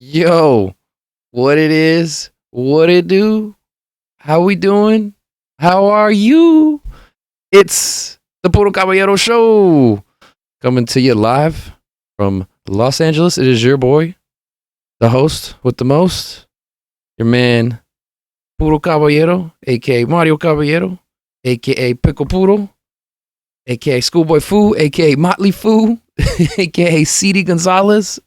Yo, what it is, what it do, how we doing, how are you? It's the Puro Caballero Show coming to you live from Los Angeles. It is your boy, the host with the most, your man, Puro Caballero, aka Mario Caballero, aka Pickle Puro, aka Schoolboy Fu, aka Motley Fu, aka CD Gonzalez.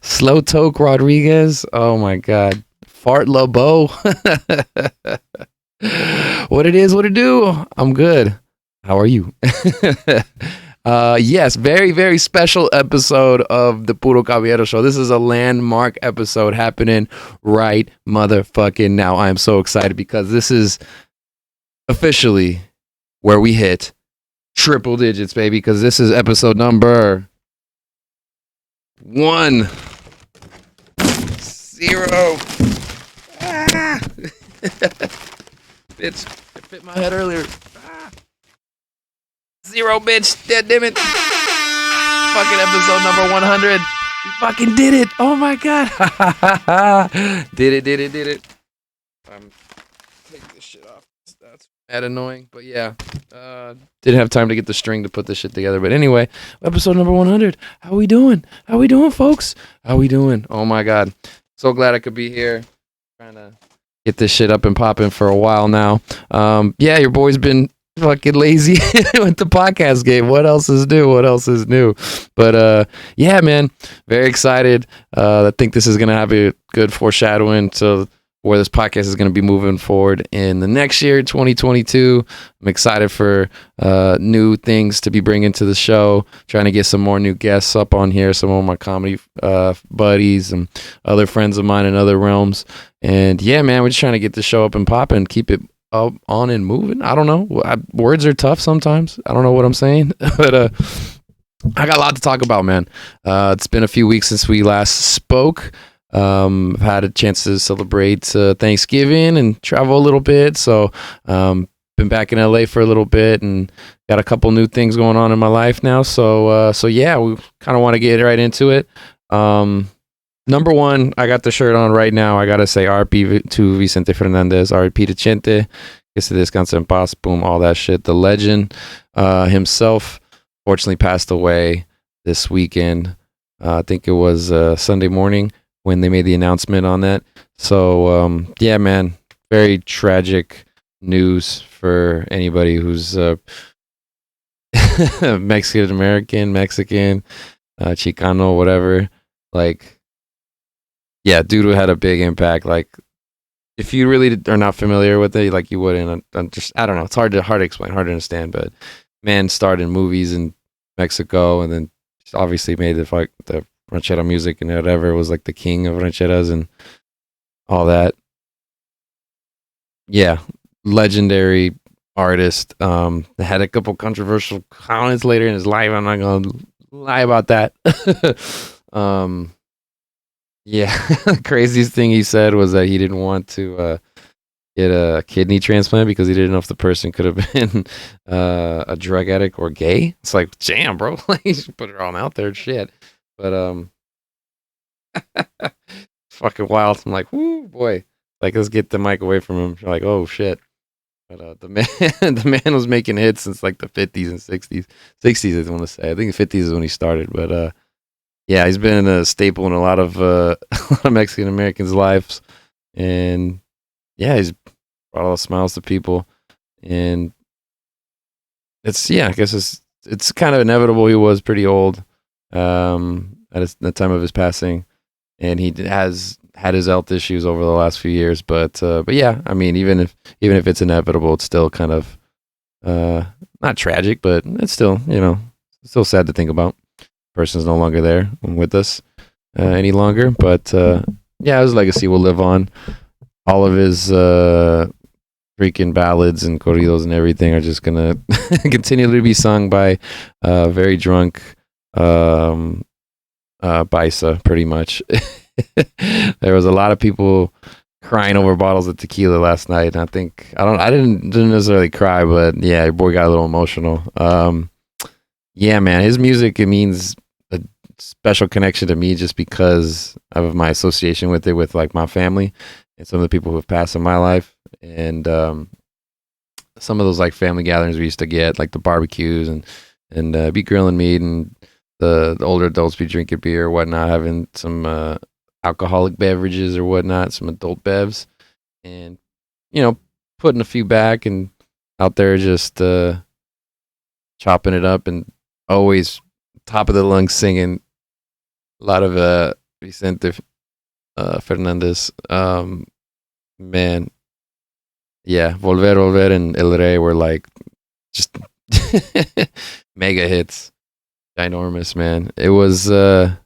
Slow Toke Rodriguez. Oh my God. Fart LeBeau. What it is, what it do. I'm good. How are you? Yes, very, very special episode of the Puro Caballero Show. This is a landmark episode happening right motherfucking now. I am so excited because this is officially where we hit triple digits, baby, because this is episode number 1 0. Ah. Bitch, it fit my head earlier. Ah. 0, bitch. Damn it. Fucking episode number 100. We fucking did it. Oh my God. Did it. Take this shit off. That's mad annoying. But yeah. Didn't have time to get the string to put this shit together. But anyway, episode number 100. How we doing? How we doing, folks? How we doing? Oh my God. So glad I could be here. Trying to get this shit up and popping for a while now. Yeah, your boy's been fucking lazy with the podcast game. What else is new? But yeah, man, very excited. I think this is gonna have a good foreshadowing to where this podcast is going to be moving forward in the next year, 2022. I'm excited for new things to be bringing to the show, trying to get some more new guests up on here, some of my comedy buddies and other friends of mine in other realms. And yeah, man, we're just trying to get the show up and popping, keep it up, on and moving. I don't know. Words are tough sometimes. I don't know what I'm saying, but I got a lot to talk about, man. It's been a few weeks since we last spoke. I've had a chance to celebrate Thanksgiving and travel a little bit. So been back in LA for a little bit and got a couple new things going on in my life now. So yeah, we kind of want to get right into it. Number one, I got the shirt on right now. I got to say RP to Vicente Fernandez, RP to Chente, que se descanse en paz, boom, all that shit. The legend himself fortunately passed away this weekend. I think it was Sunday morning when they made the announcement on that. So, yeah, man, very tragic news for anybody who's Mexican-American, Mexican, Chicano, whatever. Like, yeah, dude had a big impact. Like, if you really are not familiar with it, like you wouldn't. I don't know. It's hard to explain, hard to understand. But man starred in movies in Mexico, and then obviously made the ranchera music and whatever, was like the king of rancheras and all that. Yeah, legendary artist. Had a couple controversial comments later in his life. I'm not gonna lie about that. Yeah, the craziest thing he said was that he didn't want to get a kidney transplant because he didn't know if the person could have been a drug addict or gay. It's like, damn, bro, you should put it all out there, shit. But fucking wild. I'm like, whoo, boy, like, let's get the mic away from him. Like, oh shit. But the man was making hits since like the 50s and 60s. 60s, I want to say. I think the 50s is when he started. But yeah, he's been a staple in a lot of Mexican Americans' lives, and yeah, he's brought all the smiles to people. And I guess it's kind of inevitable. He was pretty old at the time of his passing, and he has had his health issues over the last few years. But yeah, I mean, even if it's inevitable, it's still kind of not tragic, but it's still, still sad to think about. Person's no longer there with us any longer, but yeah, his legacy will live on. All of his freaking ballads and corridos and everything are just gonna continually be sung by very drunk Baisa, pretty much. There was a lot of people crying over bottles of tequila last night, and I didn't necessarily cry, but yeah, your boy got a little emotional. Yeah, man, his music, it means a special connection to me just because of my association with it, with like my family and some of the people who have passed in my life. And some of those like family gatherings we used to get, like the barbecues and be grilling meat, and the older adults be drinking beer or whatnot, having some alcoholic beverages or whatnot, some adult bevs, and putting a few back and out there just chopping it up, and always top of the lungs singing a lot of Vicente Fernandez. Man, yeah, Volver and El Rey were like just mega hits, ginormous, man. It was yeah,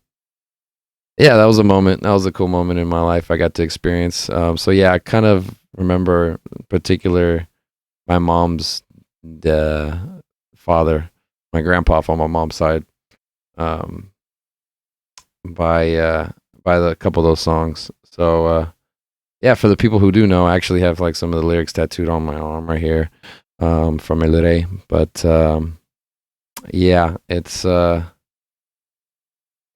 that was a moment. That was a cool moment in my life I got to experience. So yeah, I kind of remember in particular my mom's father, my grandpa on my mom's side, by the couple of those songs. So yeah, for the people who do know, I actually have like some of the lyrics tattooed on my arm right here, from El Rey. But yeah, it's sad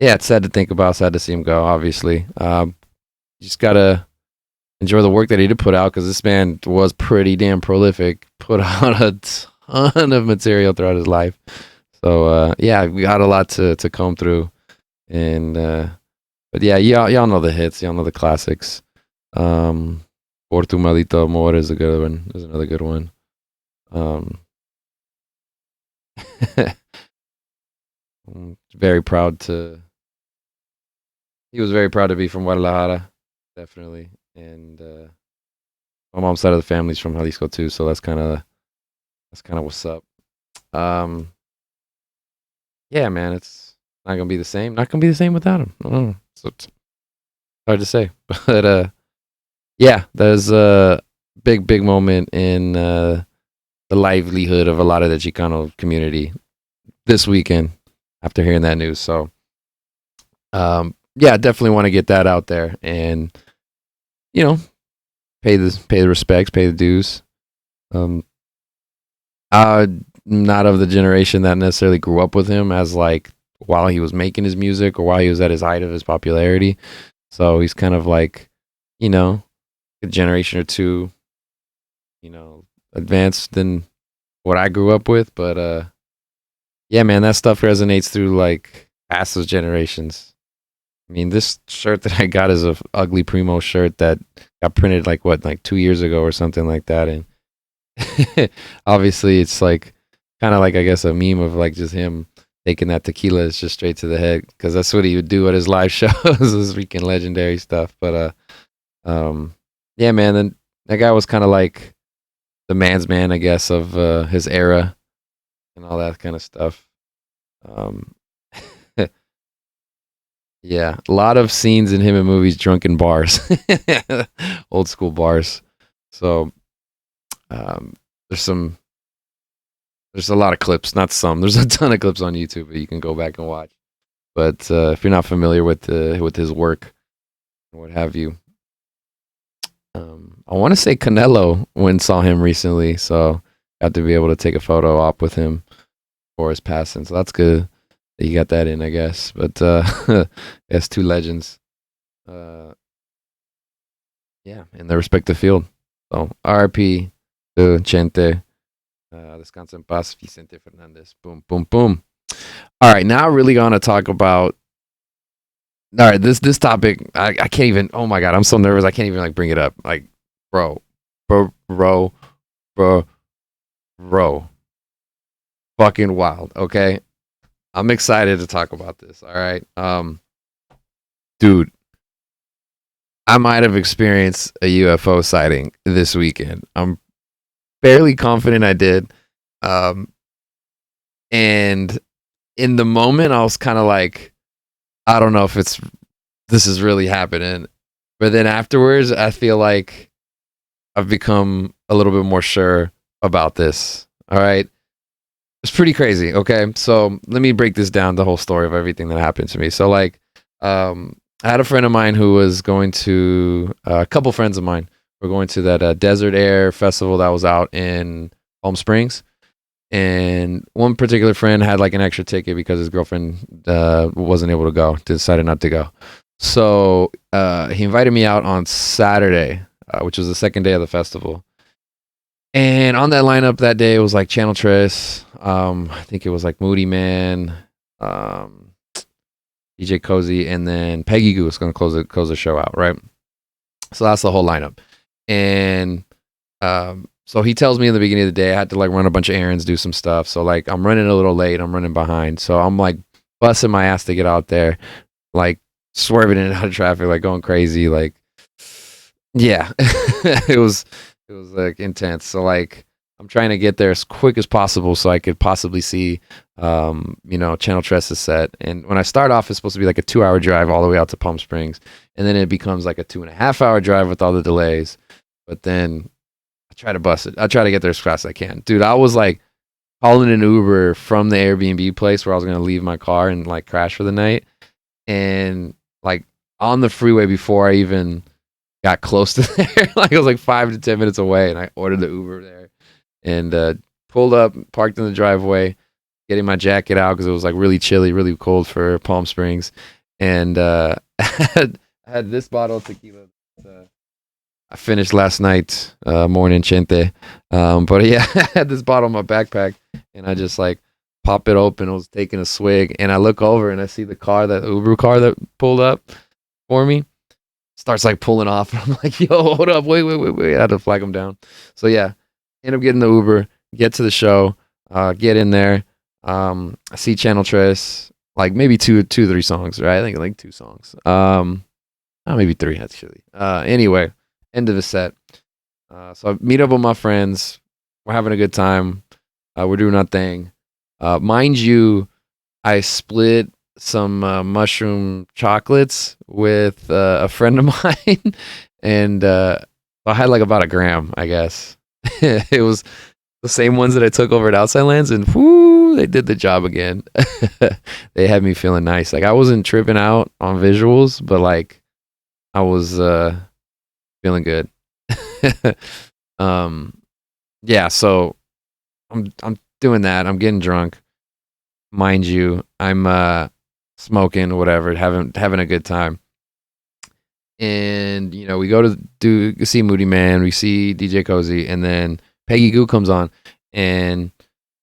to think about, sad to see him go, obviously. You just gotta enjoy the work that he did put out, because this man was pretty damn prolific, put out a ton of material throughout his life. So yeah, we got a lot to comb through. And but yeah, y'all know the hits, y'all know the classics. Por tu maldito amor is a good one, is another good one. Very proud to he was very proud to be from Guadalajara, definitely. And my mom's side of the family's from Jalisco too, so that's kind of what's up. Yeah, man, it's not gonna be the same. Not gonna be the same without him. I don't know. So it's hard to say, but yeah, there's a big moment in the livelihood of a lot of the Chicano community this weekend after hearing that news. So yeah, definitely want to get that out there and pay the respects, pay the dues. I'm not of the generation that necessarily grew up with him as like while he was making his music or while he was at his height of his popularity. So he's kind of like, a generation or two, advanced than what I grew up with. But yeah, man, that stuff resonates through like past those generations. I mean, this shirt that I got is a ugly Primo shirt that got printed like 2 years ago or something like that. And obviously it's like kind of like, I guess, a meme of like just him taking that tequila just straight to the head, because that's what he would do at his live shows. This freaking legendary stuff. But yeah, man, then that guy was kind of like the man's man, I guess, of his era and all that kind of stuff. Yeah, a lot of scenes in him in movies, drunken bars, old school bars. So there's a lot of clips, not some. There's a ton of clips on YouTube that you can go back and watch. But if you're not familiar with his work and what have you, I want to say Canelo saw him recently, so got to be able to take a photo op with him for his passing. So that's good that you got that in, I guess. But yes, two legends. Yeah, in their respective field. So RIP to Chente. Descansa en paz, Vicente Fernandez. Boom, boom, boom. All right, now really gonna talk about. All right, this topic, I can't even. Oh my god, I'm so nervous. I can't even like bring it up. Like, bro, fucking wild. Okay, I'm excited to talk about this. All right, dude, I might have experienced a UFO sighting this weekend. I'm fairly confident I did. And in the moment, I was kind of like, I don't know if this is really happening. But then afterwards, I feel like I've become a little bit more sure about this. All right. It's pretty crazy. Okay. So let me break this down, the whole story of everything that happened to me. So like, I had a friend of mine who was going to, a couple friends of mine were going to that Desert Air festival that was out in Palm Springs. And one particular friend had like an extra ticket because his girlfriend wasn't able to go, decided not to go. So he invited me out on Saturday, which was the second day of the festival. And on that lineup that day, it was like Channel Tres. I think it was like Moody Man, DJ Cozy, and then Peggy Goo was going to close the show out, right? So that's the whole lineup. And so he tells me in the beginning of the day I had to like run a bunch of errands, do some stuff. So like I'm running a little late, I'm running behind. So I'm like busting my ass to get out there, like swerving in and out of traffic, like going crazy. Like, yeah, it was like intense. So like I'm trying to get there as quick as possible so I could possibly see, Channel Tress's set. And when I start off, it's supposed to be like a 2-hour drive all the way out to Palm Springs. And then it becomes like a 2.5-hour drive with all the delays. But then I try to bust it. I try to get there as fast as I can. Dude, I was like calling an Uber from the Airbnb place where I was going to leave my car and like crash for the night. And like on the freeway before I even got close to there, like it was like 5 to 10 minutes away, and I ordered the Uber there and pulled up, parked in the driveway, getting my jacket out because it was like really chilly, really cold for Palm Springs. And I had this bottle of tequila. I finished last night, morning chente. But yeah, I had this bottle in my backpack, and I just like pop it open. I was taking a swig, and I look over and I see the Uber car that pulled up for me starts like pulling off. And I'm like, yo, hold up, wait. I had to flag him down. So yeah, end up getting the Uber, get to the show, get in there. I see Channel Tres, like maybe 3 songs, right? I think like 2 songs. Maybe 3 actually. Anyway, end of the set. So I meet up with my friends. We're having a good time. We're doing our thing. Mind you, I split some mushroom chocolates with a friend of mine, and I had like about a gram, I guess. It was the same ones that I took over at Outside Lands, and whoo, they did the job again. They had me feeling nice. Like I wasn't tripping out on visuals, but like I was feeling good. Yeah, so I'm doing that. I'm getting drunk. Mind you, I'm smoking, whatever, having a good time. And we go to see Moody Man, we see DJ Cozy, and then Peggy Goo comes on. And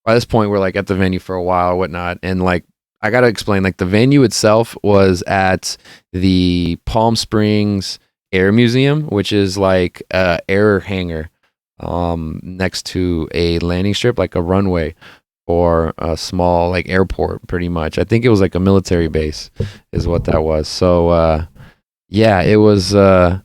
by this point, we're like at the venue for a while, whatnot. And like I gotta explain, like the venue itself was at the Palm Springs Air Museum, which is like a air hangar next to a landing strip, like a runway for a small like airport, pretty much. I think it was like a military base is what that was. So yeah, it was at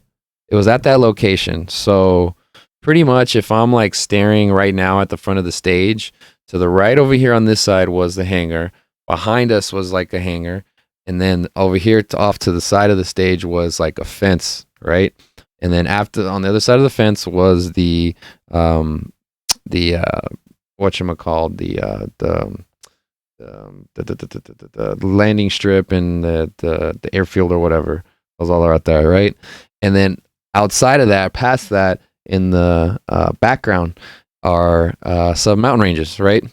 that location. So pretty much if I'm like staring right now at the front of the stage, to the right over here on this side was the hangar. Behind us was like a hangar, and then over here off to the side of the stage was like a fence, right? And then after on the other side of the fence was the whatchamacalled, the landing strip and the airfield or whatever. Those all are out there, right? And then outside of that, past that, in the background are some mountain ranges, right?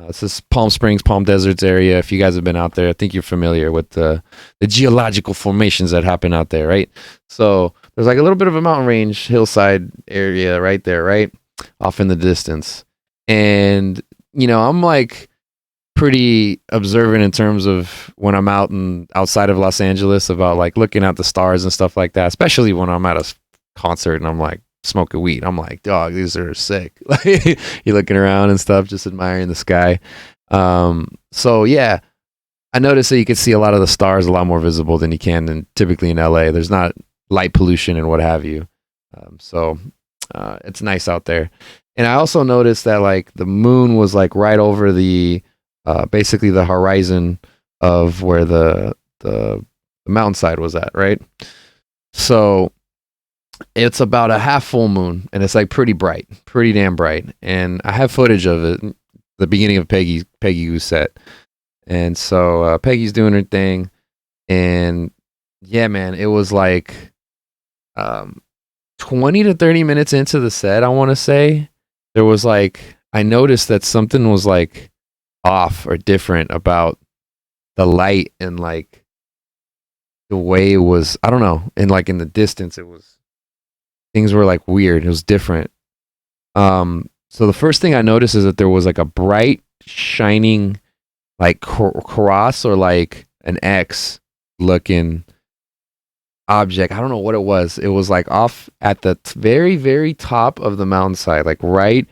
This is Palm Springs, Palm Deserts area. If you guys have been out there, I think you're familiar with the geological formations that happen out there, right? So there's like a little bit of a mountain range, hillside area right there, right? Off in the distance. And, I'm like pretty observant in terms of when I'm outside of Los Angeles about like looking at the stars and stuff like that, especially when I'm at a concert and I'm like smoking weed. I'm like, dog, these are sick. Like you're looking around and stuff, just admiring the sky. So yeah, I noticed that you could see a lot of the stars a lot more visible than you can typically in LA. There's not light pollution and what have you. So it's nice out there. And I also noticed that like the moon was like right over the basically the horizon of where the mountainside was at, right? So it's about a half full moon, and it's like pretty bright, pretty damn bright. And I have footage of it, the beginning of Peggy Goo's set. And so Peggy's doing her thing, and yeah, man, it was like 20 to 30 minutes into the set, I want to say. There was like I noticed that something was like off or different about the light and like the way it was. I don't know. And like in the distance, it was things were like weird. It was different. So the first thing I noticed is that there was like a bright, shining, like cross or like an X looking object. I don't know what it was. It was like off at the very, very top of the mountainside, like right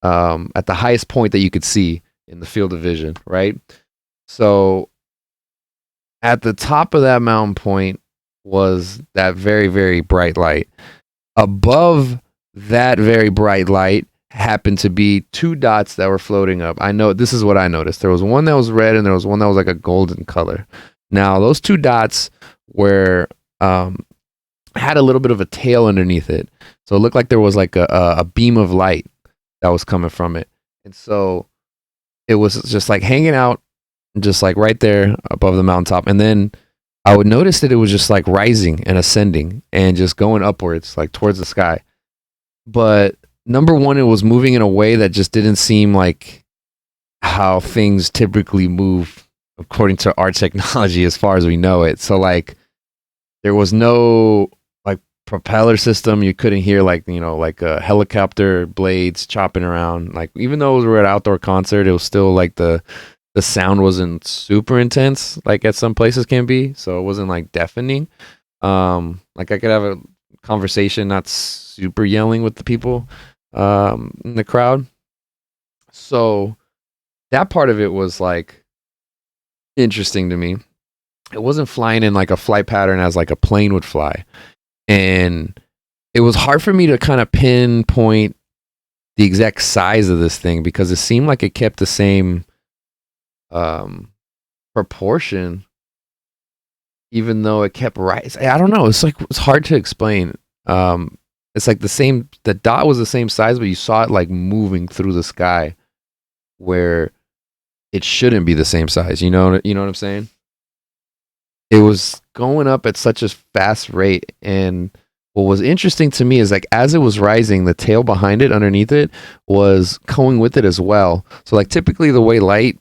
at the highest point that you could see in the field of vision, right? So at the top of that mountain point was that very, very bright light. Above that very bright light happened to be two dots that were floating up. I know this is what I noticed. There was one that was red and there was one that was like a golden color. Now those two dots were had a little bit of a tail underneath it, so it looked like there was like a beam of light that was coming from it, and so it was just like hanging out, just like right there above the mountaintop. And then I would notice that it was just like rising and ascending and just going upwards, like towards the sky. But number one, it was moving in a way that just didn't seem like how things typically move according to our technology as far as we know it. So like there was no like propeller system. You couldn't hear like, you know, like helicopter blades chopping around. Like even though we were at an outdoor concert, it was still like the sound wasn't super intense like at some places can be. So it wasn't like deafening. Like I could have a conversation, not super yelling with the people in the crowd. So that part of it was like interesting to me. It wasn't flying in like a flight pattern as like a plane would fly. And it was hard for me to kind of pinpoint the exact size of this thing because it seemed like it kept the same proportion even though it kept rising. I don't know. It's like it's hard to explain. It's like the dot was the same size, but you saw it like moving through the sky where it shouldn't be the same size. You know what I'm saying? It was going up at such a fast rate, and what was interesting to me is like as it was rising, the tail behind it, underneath it, was going with it as well. So like typically the way light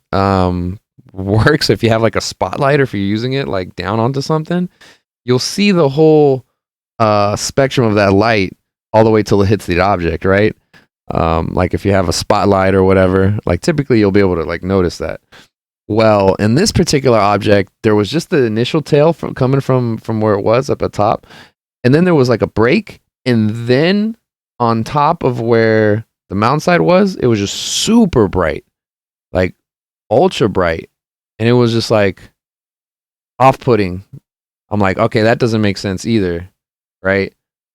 works, if you have like a spotlight or if you're using it like down onto something, you'll see the whole spectrum of that light all the way till it hits the object, right? Like if you have a spotlight or whatever, like typically you'll be able to like notice that. Well, in this particular object, there was just the initial tail coming from where it was up at top, and then there was like a break, and then on top of where the mountainside was, it was just super bright, like ultra bright, and it was just like off-putting. I'm like, okay, that doesn't make sense either, right?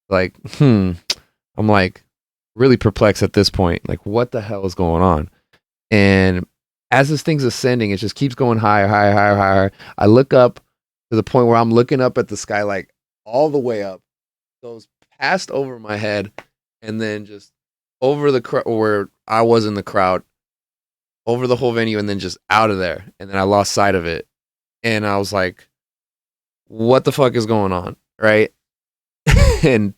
Like, I'm like really perplexed at this point. Like, what the hell is going on? And as this thing's ascending, it just keeps going higher, higher, higher, higher. I look up to the point where I'm looking up at the sky, like all the way up, goes past over my head, and then just over the where I was in the crowd, over the whole venue, and then just out of there. And then I lost sight of it. And I was like, what the fuck is going on? Right? And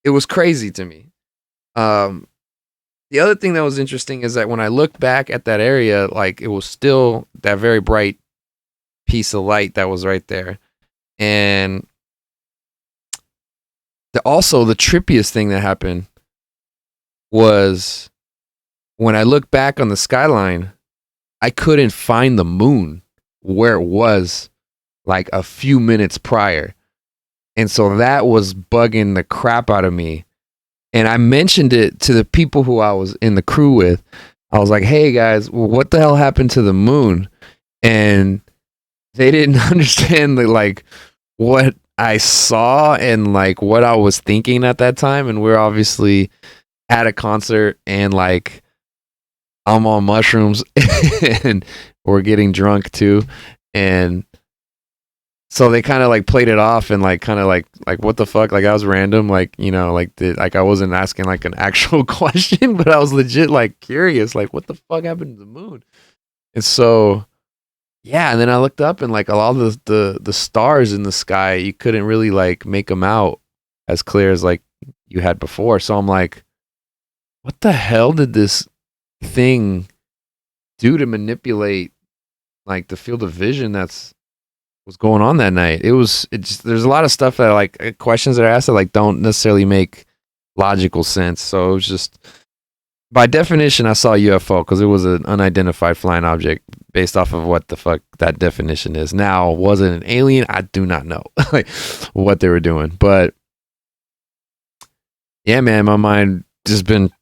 it was crazy to me. The other thing that was interesting is that when I looked back at that area, like it was still that very bright piece of light that was right there. And also the trippiest thing that happened was when I looked back on the skyline, I couldn't find the moon where it was like a few minutes prior. And so that was bugging the crap out of me. And I mentioned it to the people who I was in the crew with. I was like, hey guys, what the hell happened to the moon? And they didn't understand like what I saw and like what I was thinking at that time. And we're obviously at a concert and like I'm on mushrooms and we're getting drunk too. And so they kind of like played it off and like kind of like what the fuck, like I was random, like, you know, like like I wasn't asking like an actual question, but I was legit like curious, like what the fuck happened to the moon? And so yeah, and then I looked up and like a lot of the stars in the sky, you couldn't really like make them out as clear as like you had before. So I'm like, what the hell did this thing do to manipulate like the field of vision that's was going on that night. There's a lot of stuff that like questions that are asked that like don't necessarily make logical sense. So it was just by definition I saw a UFO because it was an unidentified flying object based off of what the fuck that definition is. Now, was it an alien? I do not know like what they were doing, but yeah, man, my mind just been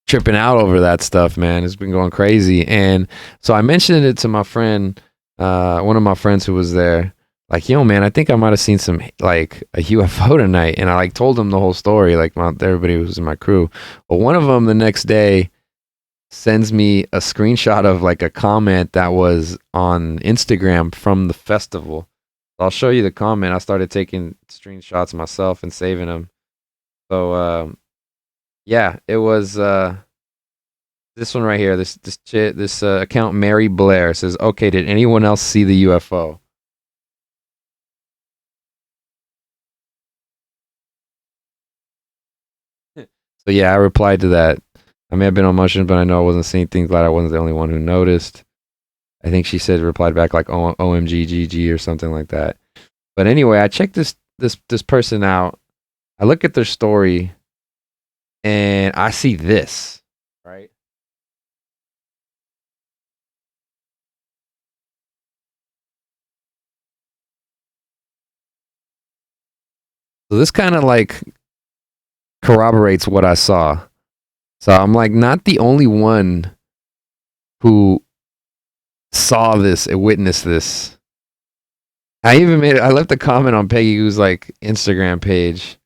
tripping out over that stuff, man. It's been going crazy. And so I mentioned it to my friend, one of my friends who was there, like, yo, man, I think I might have seen some like a UFO tonight. And I like told him the whole story, like everybody who was in my crew. But one of them the next day sends me a screenshot of like a comment that was on Instagram from the festival. I'll show you the comment. I started taking screenshots myself and saving them. So yeah, it was this one right here. This account Mary Blair says, "Okay, did anyone else see the UFO?" So yeah, I replied to that. I may have been on mushrooms, but I know I wasn't seeing things. Glad I wasn't the only one who noticed. I think she said replied back like OMG GG or something like that. But anyway, I checked this person out. I look at their story and I see this, right? So this kind of like corroborates what I saw. So I'm like not the only one who saw this and witnessed this. I left a comment on Peggy who's like Instagram page.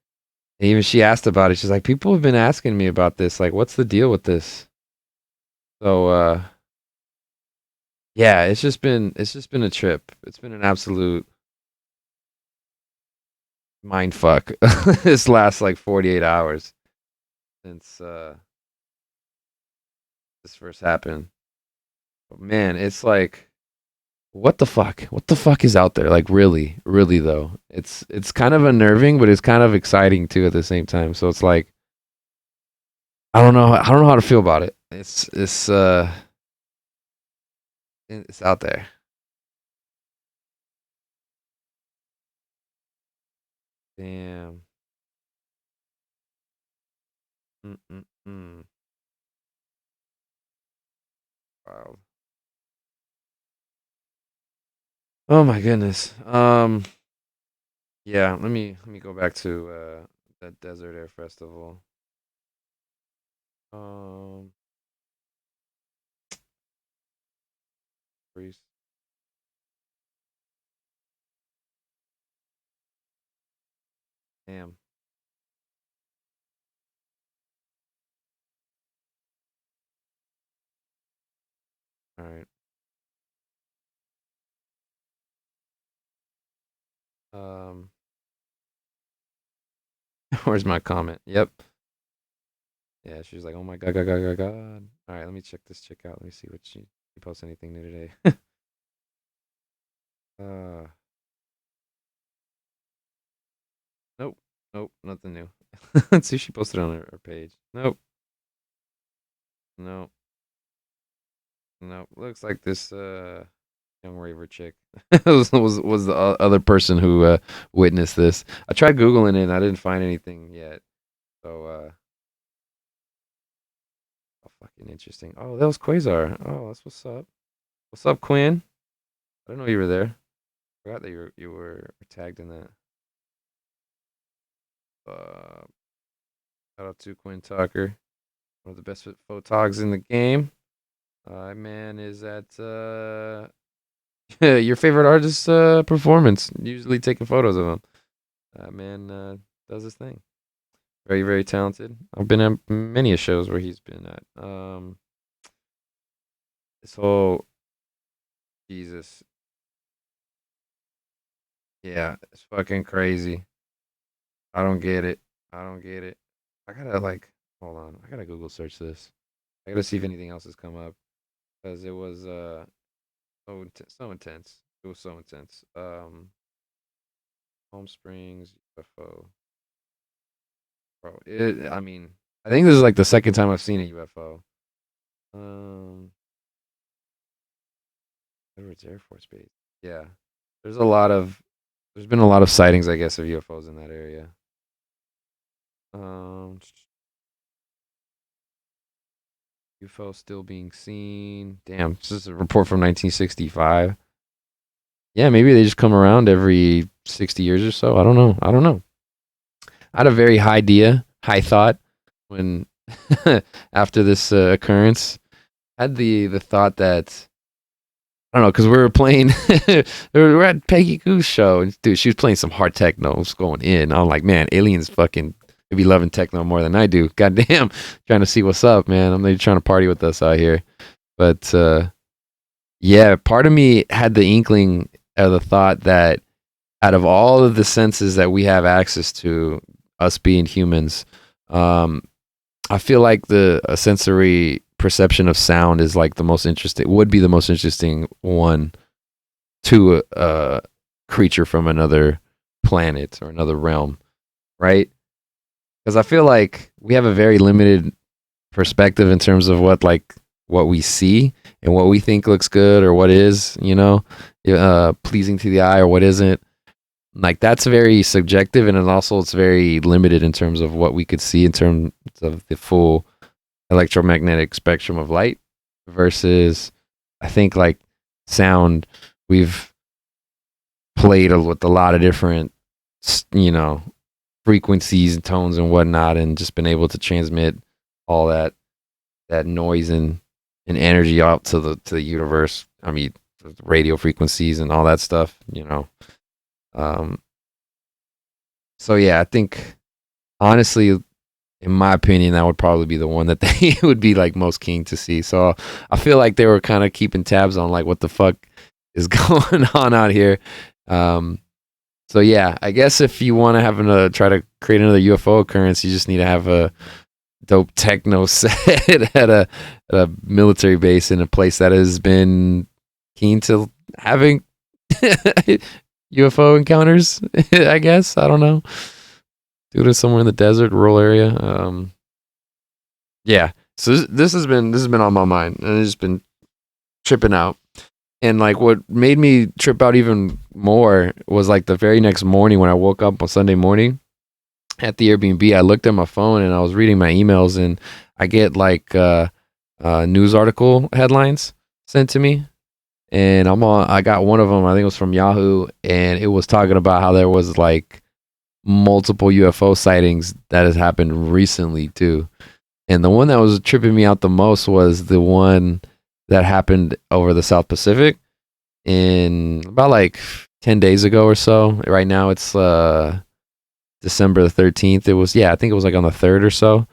And even she asked about it. She's like, people have been asking me about this. Like, what's the deal with this? So yeah, it's just been a trip. It's been an absolute mind fuck this last like 48 hours since this first happened. But man, it's like what the fuck? What the fuck is out there? Like really, really though. It's kind of unnerving, but it's kind of exciting too at the same time. So it's like I don't know how to feel about it. It's out there. Damn. Mm-mm-mm. Wow. Oh my goodness. Yeah, let me go back to that Desert Air Festival. Um Greece. Damn. All right. Um where's my comment? Yep. Yeah, she was like, "Oh my god, god, god, god, god." All right, let me check this chick out. Let me see what she posts anything new today. uh nope. Nope, nothing new. Let's see if she posted on her page. Nope. Nope. Nope. Looks like this young raver chick was the other person who witnessed this. I tried googling it and I didn't find anything yet. So oh, fucking interesting. Oh, that was Quasar. Oh, that's what's up. What's up, Quinn? I didn't know you were there. Forgot that you were tagged in that. Uh, Shout out to Quinn Tucker, one of the best photogs in the game. Man is at your favorite artist's performance. Usually taking photos of him. Man does his thing. Very, very talented. I've been at many a shows where he's been at. So Jesus, yeah, it's fucking crazy. I don't get it. I don't get it. I gotta like, hold on. I gotta Google search this. I gotta see if anything else has come up because it was so intense. It was so intense. Home Springs UFO, bro. I mean, I think this is like the second time I've seen a UFO. Um, Edwards Air Force Base. Yeah, there's a lot of there's been a lot of sightings, I guess, of UFOs in that area. Um, UFO still being seen. Damn, this is a report from 1965. Yeah, maybe they just come around every 60 years or so. I don't know. I don't know. I had a very high thought when after this occurrence. I had the thought that I don't know because we were playing. we were at Peggy Goo's show, and dude, she was playing some hard techno. It was going in. I'm like, man, aliens fucking they be loving techno more than I do. Goddamn, trying to see what's up, man. I'm they trying to party with us out here, but yeah, part of me had the inkling or the thought that out of all of the senses that we have access to, us being humans, I feel like the sensory perception of sound is like the most interesting, would be the most interesting one to a creature from another planet or another realm, right? Because I feel like we have a very limited perspective in terms of what we see and what we think looks good or what is, pleasing to the eye or what isn't. Like that's very subjective, and then also it's very limited in terms of what we could see in terms of the full electromagnetic spectrum of light versus I think like sound we've played with a lot of different frequencies and tones and whatnot and just been able to transmit all that noise and energy out to the universe. I mean radio frequencies and all that stuff, so yeah, I think honestly, in my opinion, that would probably be the one that they would be like most keen to see. So I feel like they were kind of keeping tabs on like what the fuck is going on out here. So yeah, I guess if you want to try to create another UFO occurrence, you just need to have a dope techno set at a military base in a place that has been keen to having UFO encounters. I guess I don't know. Do it somewhere in the desert, rural area. Yeah. So this has been on my mind, and it's just been tripping out. And like what made me trip out even more was like the very next morning when I woke up on Sunday morning at the Airbnb. I looked at my phone and I was reading my emails, and I get like news article headlines sent to me. And I got one of them, I think it was from Yahoo, and it was talking about how there was like multiple UFO sightings that has happened recently too. And the one that was tripping me out the most was the one that happened over the South Pacific in about like 10 days ago or so. Right now it's December the 13th. I think it was like on the 3rd or so.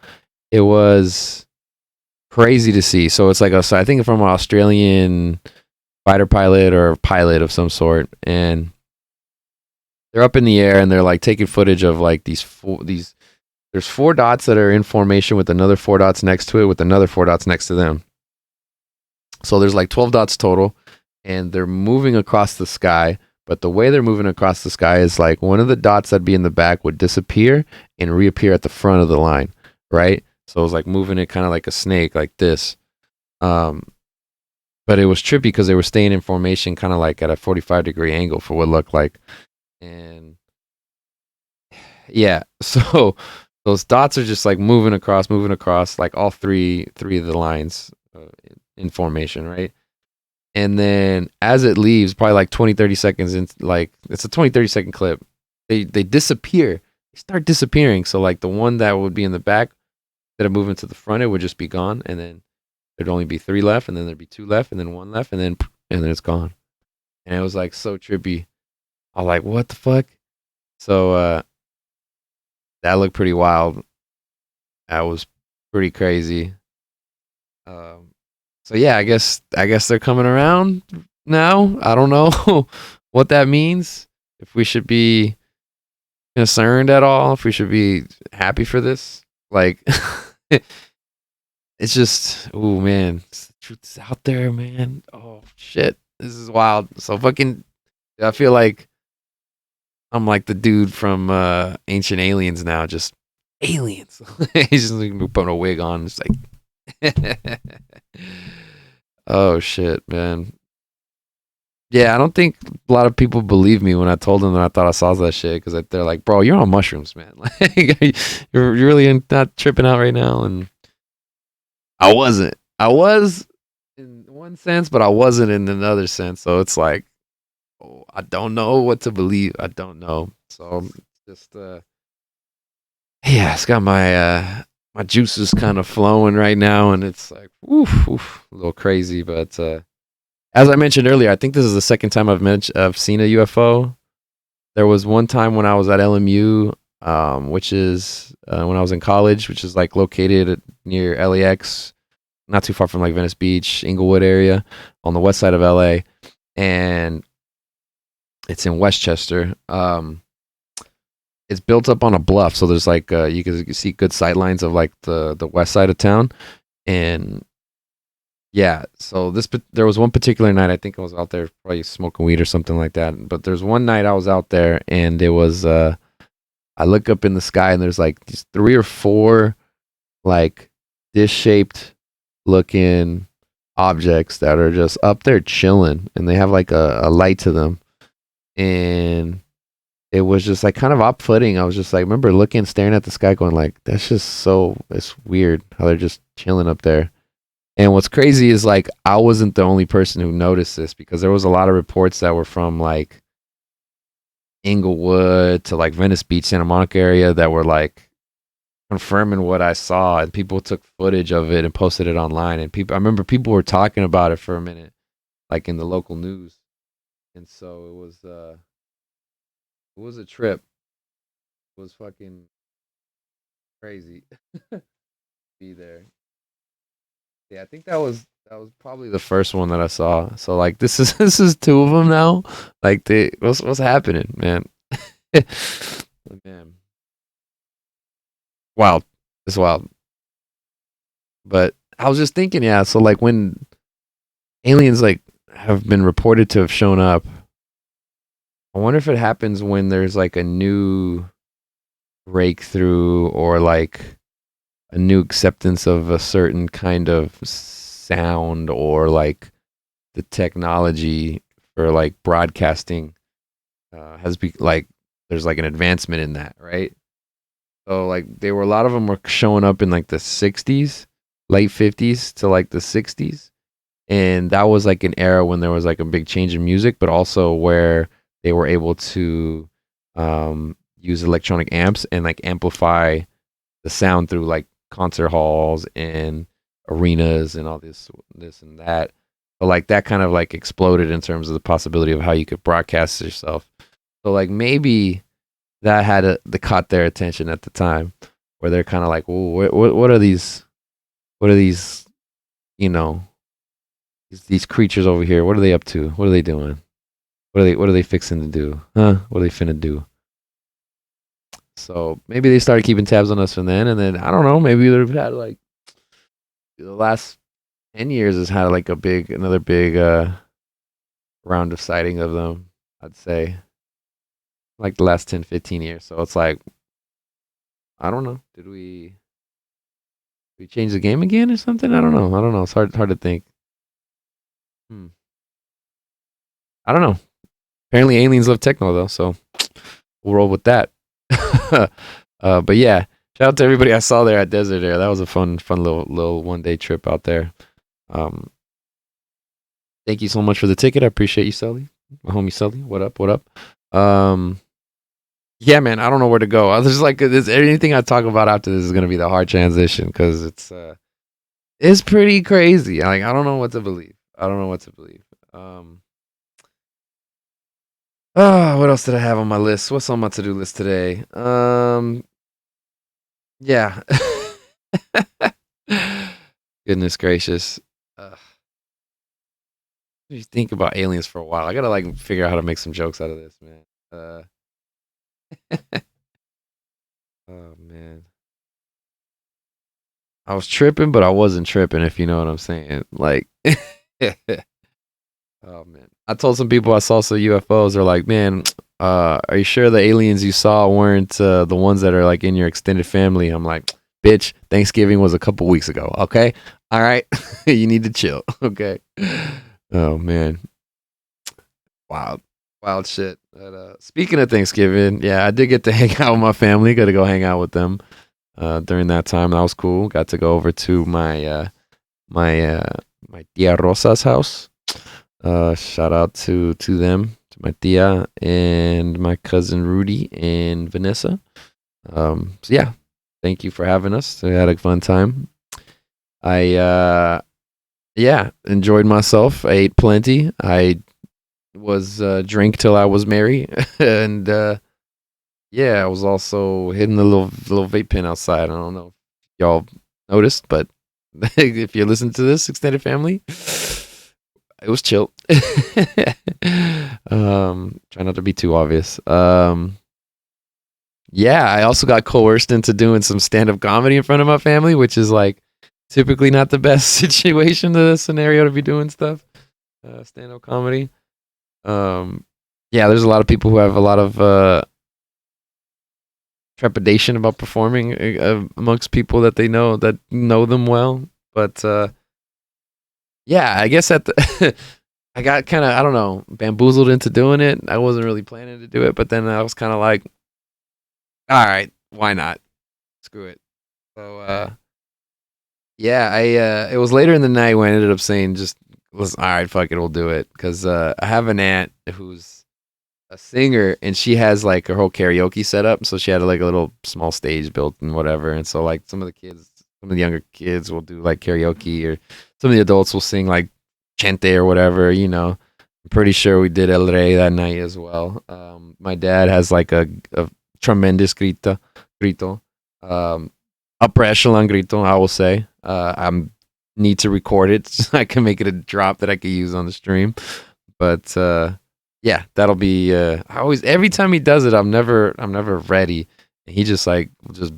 It was crazy to see. So it's like I think from an Australian fighter pilot or pilot of some sort, and they're up in the air and they're like taking footage of like there's 4 dots that are in formation with another 4 dots next to it with another 4 dots next to them. So there's like 12 dots total, and they're moving across the sky. But the way they're moving across the sky is like one of the dots that'd be in the back would disappear and reappear at the front of the line, right? So it was like moving it kind of like a snake, like this. But it was trippy because they were staying in formation kind of like at a 45-degree angle for what looked like. And yeah, so those dots are just like moving across like all three of the lines in formation, right? And then as it leaves, probably like 20-30 seconds in, like it's a 20-30 second clip, they disappear. They start disappearing. So like the one that would be in the back, instead of moving to the front, it would just be gone, and then there'd only be 3 left, and then there'd be 2 left, and then 1 left, and then it's gone. And it was like so trippy. I was like, what the fuck? So that looked pretty wild. That was pretty crazy. So yeah, I guess they're coming around now. I don't know what that means. If we should be concerned at all, if we should be happy for this. Like it's just, oh man, the truth's out there, man. Oh shit, this is wild. So fucking, I feel like I'm like the dude from Ancient Aliens now, just aliens. He's just like putting a wig on. It's like, Oh shit, man. Yeah, I don't think a lot of people believe me when I told them that I thought I saw that shit because they're like, "Bro, you're on mushrooms, man. Like, you're really not tripping out right now." And I wasn't. I was in one sense, but I wasn't in another sense. So it's like, oh, I don't know what to believe. I don't know. So just yeah, it's got my juices kind of flowing right now, and it's like, oof, oof, a little crazy. But as I mentioned earlier, I think this is the second time I've seen a UFO. There was one time when I was at LMU, which is when I was in college, which is like located near LAX, not too far from like Venice Beach, Inglewood area, on the west side of LA, and it's in Westchester. It's built up on a bluff, so there's like you can see good sight lines of like the west side of town, and yeah. So there was one particular night I think I was out there probably smoking weed or something like that. But there's one night I was out there and it was I look up in the sky and there's like these 3 or 4 like dish shaped looking objects that are just up there chilling and they have like a light to them and it was just like kind of off footing. I was just like, remember looking, staring at the sky, going like, that's just so, it's weird how they're just chilling up there. And what's crazy is like, I wasn't the only person who noticed this because there was a lot of reports that were from like Inglewood to like Venice Beach, Santa Monica area that were like confirming what I saw, and people took footage of it and posted it online. And I remember people were talking about it for a minute, like in the local news. And so it was a trip. It was fucking crazy. Be there. Yeah, I think that was probably the first one that I saw. So like this is this is 2 of them now. Like what's happening, man? Man, wild. It's wild. But I was just thinking, yeah. So like when aliens like have been reported to have shown up, I wonder if it happens when there's like a new breakthrough or like a new acceptance of a certain kind of sound or like the technology for like broadcasting like there's like an advancement in that, right? So like they were a lot of them were showing up in like the 60s, late 50s to like the 60s, and that was like an era when there was like a big change in music, but also where they were able to use electronic amps and like amplify the sound through like concert halls and arenas and all this and that. But like that kind of like exploded in terms of the possibility of how you could broadcast yourself. So like maybe that the caught their attention at the time, where they're kind of like, well, what are these? What are these? You know, these creatures over here. What are they up to? What are they doing? What are they fixing to do? Huh? What are they finna do? So maybe they started keeping tabs on us from then, and then I don't know. Maybe they've had like the last 10 years has had like another big round of sighting of them. I'd say like the last 10, 15 years. So it's like I don't know. Did we change the game again or something? I don't know. I don't know. It's hard to think. Hmm. I don't know. Apparently aliens love techno though, so we'll roll with that. But yeah, shout out to everybody I saw there at Desert Air. That was a fun little 1 day trip out there. Um, Thank you so much for the ticket. I appreciate you, Sully. My homie Sully. What up? What up? Yeah, man. I don't know where to go. I was just like, anything I talk about after this is gonna be the hard transition because it's pretty crazy. Like I don't know what to believe. I don't know what to believe. What else did I have on my list? What's on my to do list today? Yeah. Goodness gracious. You think about aliens for a while. I gotta like figure out how to make some jokes out of this, man. Oh man, I was tripping, but I wasn't tripping. If you know what I'm saying, like, oh man, I told some people I saw some UFOs. They're like, man, are you sure the aliens you saw weren't the ones that are like in your extended family? I'm like, Bitch, Thanksgiving was a couple weeks ago. Okay, all right, you need to chill. Okay. Oh man, wild, wild shit. But, speaking of Thanksgiving, yeah, I did get to hang out with my family. Got to go hang out with them during that time. That was cool. Got to go over to my tia Rosa's house. Shout out to them, to my tia and my cousin Rudy and Vanessa. So yeah, thank you for having us. I had a fun time. I yeah, enjoyed myself. I ate plenty. I was drink till I was merry, and yeah, I was also hitting the little vape pen outside. I don't know if y'all noticed, but if you listen to this extended family, it was chill. Try not to be too obvious. Yeah, I also got coerced into doing some stand-up comedy in front of my family, which is like typically not the best situation, the scenario to be doing stuff. Stand-up comedy. Yeah, there's a lot of people who have a lot of trepidation about performing amongst people that they know that know them well. But yeah, I guess I got kind of, I don't know, bamboozled into doing it. I wasn't really planning to do it, but then I was kind of like, all right, why not? Screw it. So yeah, it was later in the night when I ended up saying just was all right, fuck it, we'll do it, because I have an aunt who's a singer and she has like her whole karaoke setup, so she had like a little small stage built and whatever, and so like some of the younger kids will do like karaoke, or some of the adults will sing like Chente or whatever, you know. I'm pretty sure we did El Rey that night as well. My dad has like a tremendous grito, upper echelon grito, I will say. I need to record it so I can make it a drop that I could use on the stream. But yeah, that'll be. I always, every time he does it, I'm never ready. He just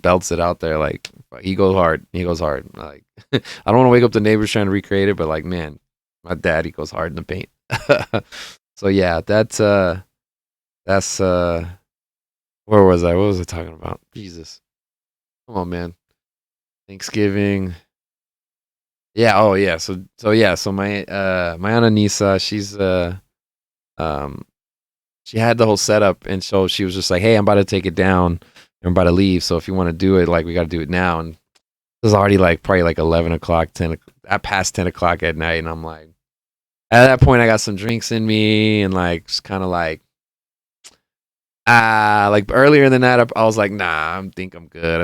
belts it out there, like he goes hard. Like I don't want to wake up the neighbors trying to recreate it, but like, man, my dad, he goes hard in the paint. So yeah, that's where was I? What was I talking about? Jesus. Come on, man. Thanksgiving. Yeah, oh yeah. So my my Aunt Anissa, she's she had the whole setup, and so she was just like, "Hey, I'm about to take it down. I'm about to leave. So if you want to do it, like we got to do it now." And it was already like probably like 11 o'clock, at past 10 o'clock at night, and I'm like, at that point, I got some drinks in me, and like just kind of like, like earlier in the night, I was like, nah, I think I'm good.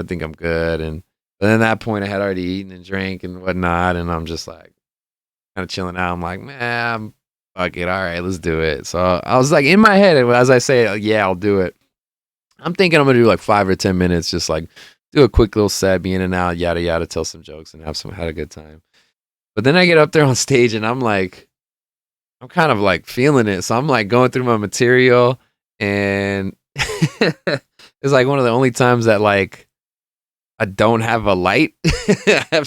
And then at that point, I had already eaten and drank and whatnot, and I'm just like kind of chilling out. I'm like, man, fuck it, all right, let's do it. So I was like in my head, as I say, like, yeah, I'll do it. I'm thinking I'm gonna do like 5 or 10 minutes, just like do a quick little set, be in and out, yada yada, tell some jokes, and had a good time. But then I get up there on stage, and I'm like, I'm kind of like feeling it. So I'm like going through my material, and it's like one of the only times that like I don't have a light.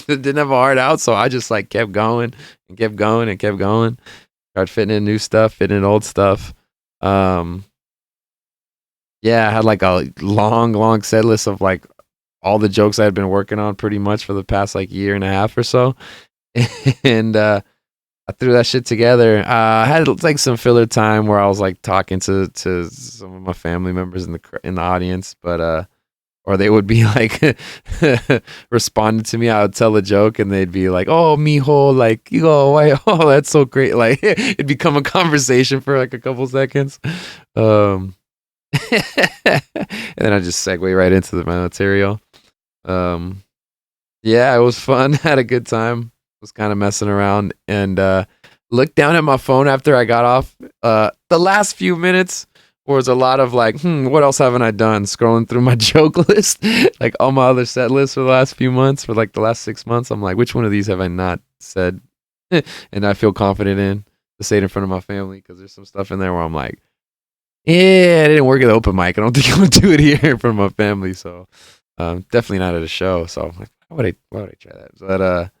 Didn't have a hard out, so I just like kept going and kept going and kept going. Started fitting in new stuff, fitting in old stuff. Yeah, I had like a long set list of like all the jokes I had been working on pretty much for the past like year and a half or so. And I threw that shit together. I had like some filler time where I was like talking to some of my family members in the audience, but or they would be like responding to me. I would tell a joke and they'd be like, "Oh, mijo, like you go away. Oh, that's so great." Like it'd become a conversation for like a couple seconds. And then I just segue right into my material. Yeah, it was fun. Had a good time. Was kind of messing around, and looked down at my phone after I got off. The last few minutes was a lot of like, what else haven't I done? Scrolling through my joke list, like all my other set lists for the last few months, for like the last 6 months. I'm like, which one of these have I not said? And I feel confident in to say it in front of my family, because there's some stuff in there where I'm like, yeah, I didn't work at the open mic. I don't think I'm gonna do it here in front of my family. So definitely not at a show. So I'm like, why would I try that? But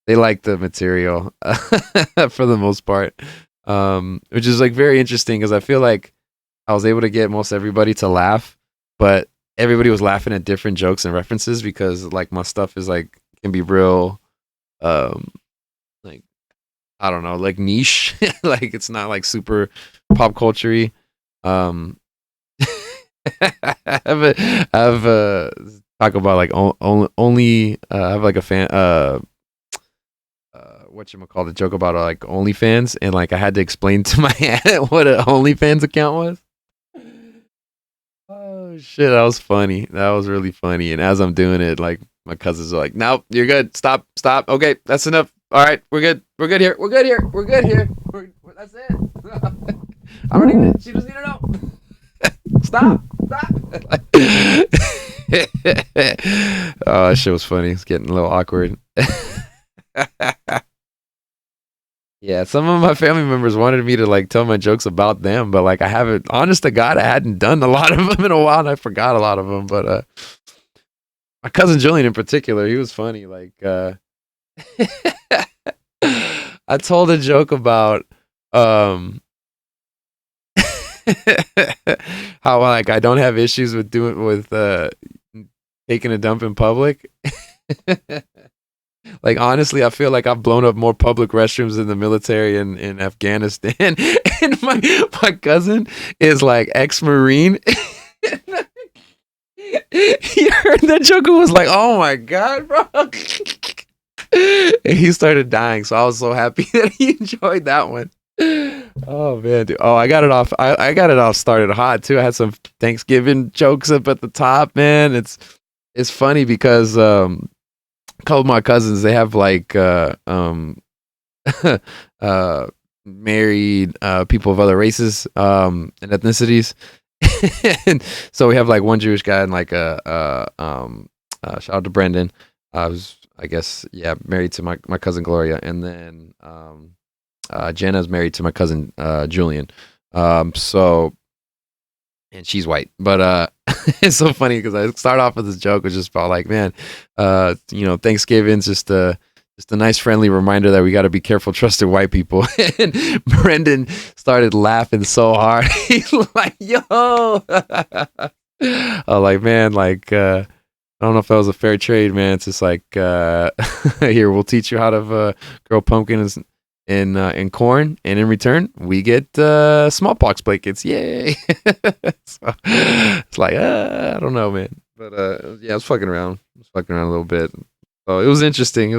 they like the material for the most part, which is like very interesting, because I feel like I was able to get most everybody to laugh, but everybody was laughing at different jokes and references because like my stuff is like can be real, like I don't know, like niche. Like it's not like super pop culture-y. Um, I've talk about like only I have like a fan whatchamacallit, the joke about like OnlyFans, and like I had to explain to my aunt what an OnlyFans account was. Oh shit, that was funny. That was really funny. And as I'm doing it, like my cousins are like, "No, you're good. Stop, stop. Okay, that's enough. All right, we're good. We're good here. We're good here. We're good here. That's it. I don't even. She doesn't need to know. Stop, stop." Oh, that shit was funny. It's getting a little awkward. Yeah, some of my family members wanted me to like tell my jokes about them, but like I haven't. Honest to God, I hadn't done a lot of them in a while, and I forgot a lot of them. But my cousin Julian in particular, he was funny. Like I told a joke about how like I don't have issues with taking a dump in public. Like honestly, I feel like I've blown up more public restrooms in the military in Afghanistan. And my cousin is like ex-Marine. He heard that joke and was like, "Oh my god, bro!" And he started dying. So I was so happy that he enjoyed that one. Oh man, dude. Oh, I got it off. I got it off started hot too. I had some Thanksgiving jokes up at the top, man. It's funny because a couple of my cousins, they have like married people of other races and ethnicities. And so we have like one Jewish guy and like shout out to Brendan. I was, I guess, yeah, married to my cousin Gloria, and then Jenna's married to my cousin Julian. So, and she's white, but it's so funny because I start off with this joke, which is about like, man, Thanksgiving's just a nice friendly reminder that we got to be careful trusting white people. And Brendan started laughing so hard. He's like, "Yo," I was like, man, like I don't know if that was a fair trade, man. It's just like here, we'll teach you how to grow pumpkins in corn, and in return we get smallpox blankets. Yay. So, it's like I don't know, man, but yeah, I was fucking around a little bit. So it was interesting.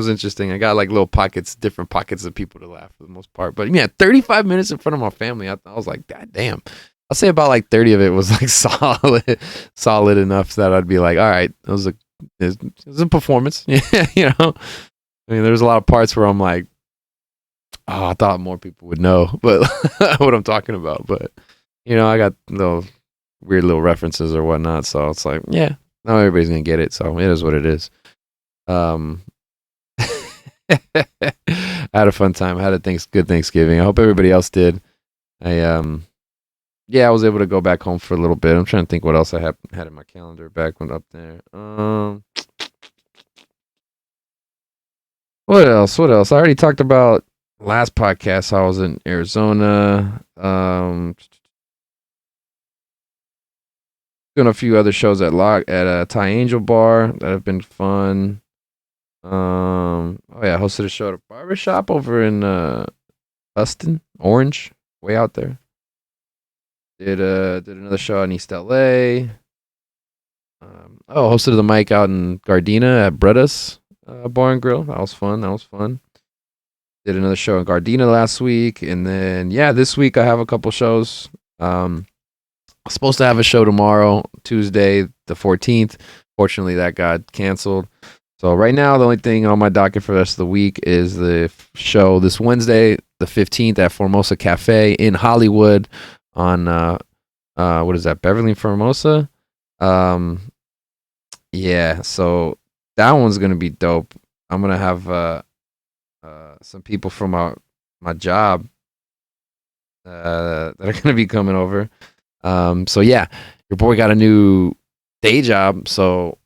I got like little pockets, different pockets of people to laugh for the most part. But yeah, 35 minutes in front of my family, I was like, god damn. I'll say about like 30 of it was like solid enough that I'd be like, all right, it was a performance. Yeah, I mean, there's a lot of parts where I'm like, oh, I thought more people would know, but what I'm talking about. But I got little weird little references or whatnot, so it's like, yeah, not everybody's gonna get it, so it is what it is. I had a fun time. I had a good Thanksgiving. I hope everybody else did. I was able to go back home for a little bit. I'm trying to think what else I had in my calendar back when up there. What else? I already talked about last podcast. I was in Arizona. Doing a few other shows at a Thai Angel Bar that have been fun. Hosted a show at a barbershop over in Huston, Orange, way out there. Did another show in East LA. Hosted the mic out in Gardena at Bretta's Bar and Grill. That was fun. Did another show in Gardena last week, and then this week I have a couple shows. I'm supposed to have a show tomorrow, Tuesday the 14th. Fortunately, that got canceled. So right now, the only thing on my docket for the rest of the week is the show this Wednesday, the 15th, at Formosa Cafe in Hollywood on what is that, Beverly and Formosa? So that one's gonna be dope. I'm gonna have some people from my job that are gonna be coming over. Your boy got a new day job, so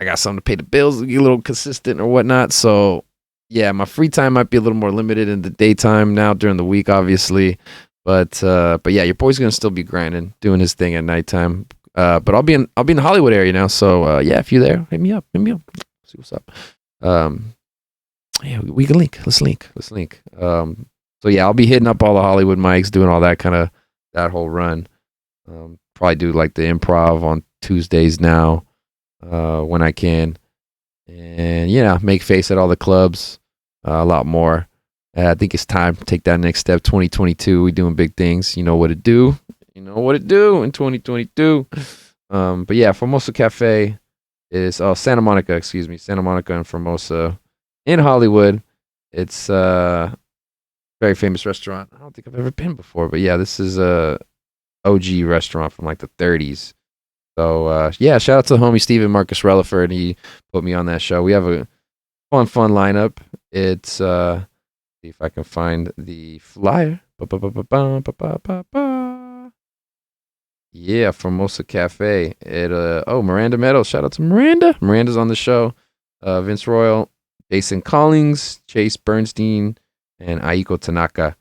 I got something to pay the bills, get a little consistent or whatnot. So yeah, my free time might be a little more limited in the daytime now during the week, obviously. But yeah, your boy's gonna still be grinding, doing his thing at nighttime. But I'll be in the Hollywood area now. So yeah, if you're there, hit me up. See what's up. Yeah, we can link. Let's link. So yeah, I'll be hitting up all the Hollywood mics, doing all that that whole run. Probably do like the improv on Tuesdays now, when I can, and make face at all the clubs, a lot more. I think it's time to take that next step. 2022, we doing big things. You know what it do. You know what it do in 2022. But yeah, Formosa Cafe is Santa Monica and Formosa in Hollywood. It's a very famous restaurant. I don't think I've ever been before, but yeah, this is a OG restaurant from like the 30s. So yeah, shout out to the homie Steven Marcus Relaford. He put me on that show. We have a fun lineup. It's see if I can find the flyer. Yeah, Formosa Cafe. Miranda Meadows. Shout out to Miranda. Miranda's on the show. Vince Royal, Jason Collins, Chase Bernstein, and Aiko Tanaka,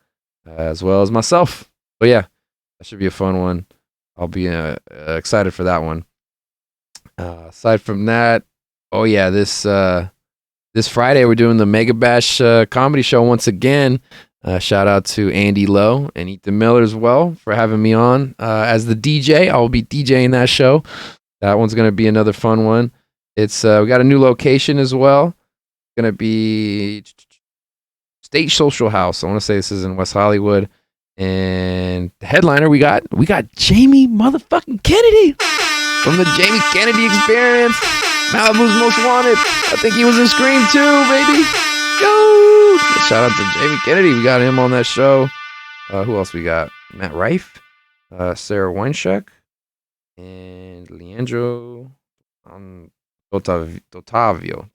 as well as myself. So yeah, that should be a fun one. I'll be excited for that one. Aside from that, this Friday we're doing the Mega Bash comedy show once again. Shout out to Andy Lowe and Ethan Miller as well for having me on as the DJ. I will be DJing that show. That one's going to be another fun one. It's we got a new location as well. Going to be State Social House. I want to say this is in West Hollywood. And the headliner we got Jamie motherfucking Kennedy from the Jamie Kennedy Experience. Malibu's Most Wanted. I think he was in Scream 2, baby. Yo! Shout out to Jamie Kennedy. We got him on that show. Who else we got? Matt Rife, Sarah Weinschuk, and Leandro Dotavio.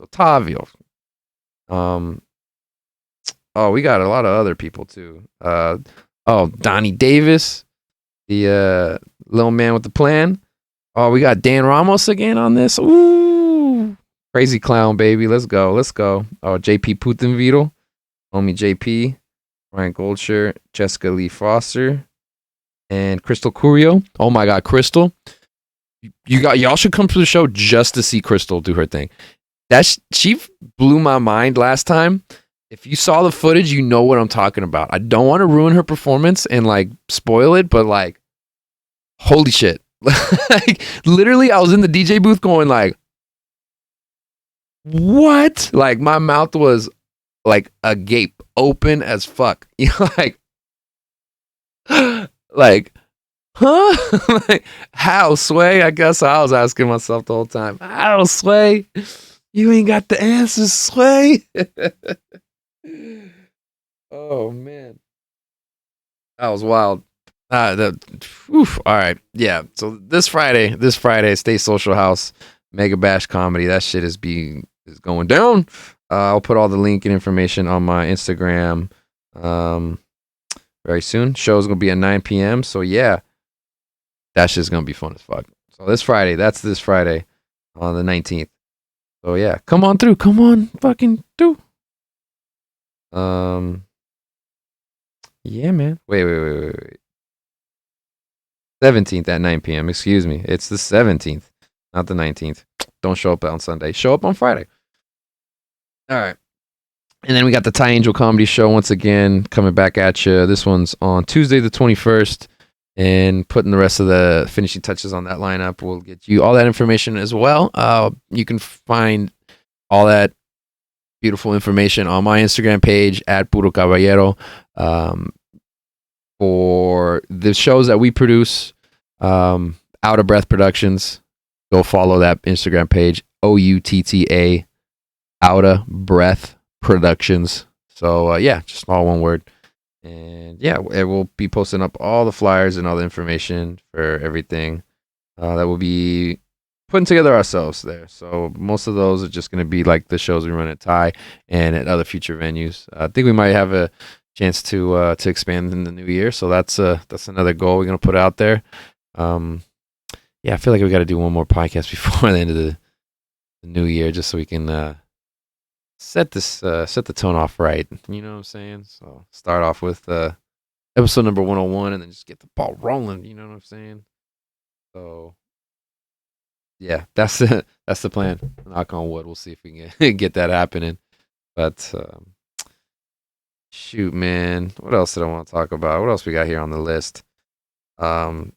We got a lot of other people too. Donnie Davis, the little man with the plan. Oh, we got Dan Ramos again on this. Ooh, crazy clown, baby. Let's go. Oh, JP Putinvito, homie JP, Ryan Goldshirt, Jessica Lee Foster, and Crystal Curio. Oh my God, Crystal! Y'all should come to the show just to see Crystal do her thing. She blew my mind last time. If you saw the footage, you know what I'm talking about. I don't want to ruin her performance and like spoil it, but like, holy shit. Like literally I was in the DJ booth going like, what? Like my mouth was like agape, open as fuck. You know, like, huh? Like, how, Sway? I guess I was asking myself the whole time. How, Sway? You ain't got the answers, Sway. Oh man, that was wild. All right, yeah. So this Friday, State Social House Mega Bash comedy. That shit is going down. I'll put all the link and information on my Instagram very soon. Show's gonna be at 9 p.m. So yeah, that shit's gonna be fun as fuck. So this Friday, on the 19th. So yeah, come on through. Come on, fucking through. Yeah, man. Wait. 17th at 9 p.m. Excuse me. It's the 17th, not the 19th. Don't show up on Sunday. Show up on Friday. All right. And then we got the Thai Angel Comedy Show once again coming back at you. This one's on Tuesday the 21st. And putting the rest of the finishing touches on that lineup will get you all that information as well. You can find all that beautiful information on my Instagram page at Puro Caballero. For the shows that we produce, Outta Breath Productions, go follow that Instagram page, OUTTA, Outta Breath Productions. So yeah, just all one word. And yeah, it will be posting up all the flyers and all the information for everything that we'll be putting together ourselves there. So most of those are just going to be like the shows we run at Thai and at other future venues. I think we might have a chance to expand in the new year. So that's another goal we're going to put out there. Yeah, I feel like we got to do one more podcast before the end of the new year, just so we can set the tone off right. You know what I'm saying? So start off with episode number 101 and then just get the ball rolling. You know what I'm saying? So yeah, that's the plan. Knock on wood. We'll see if we can get that happening. But shoot, man, what else did I want to talk about? What else we got here on the list? Um,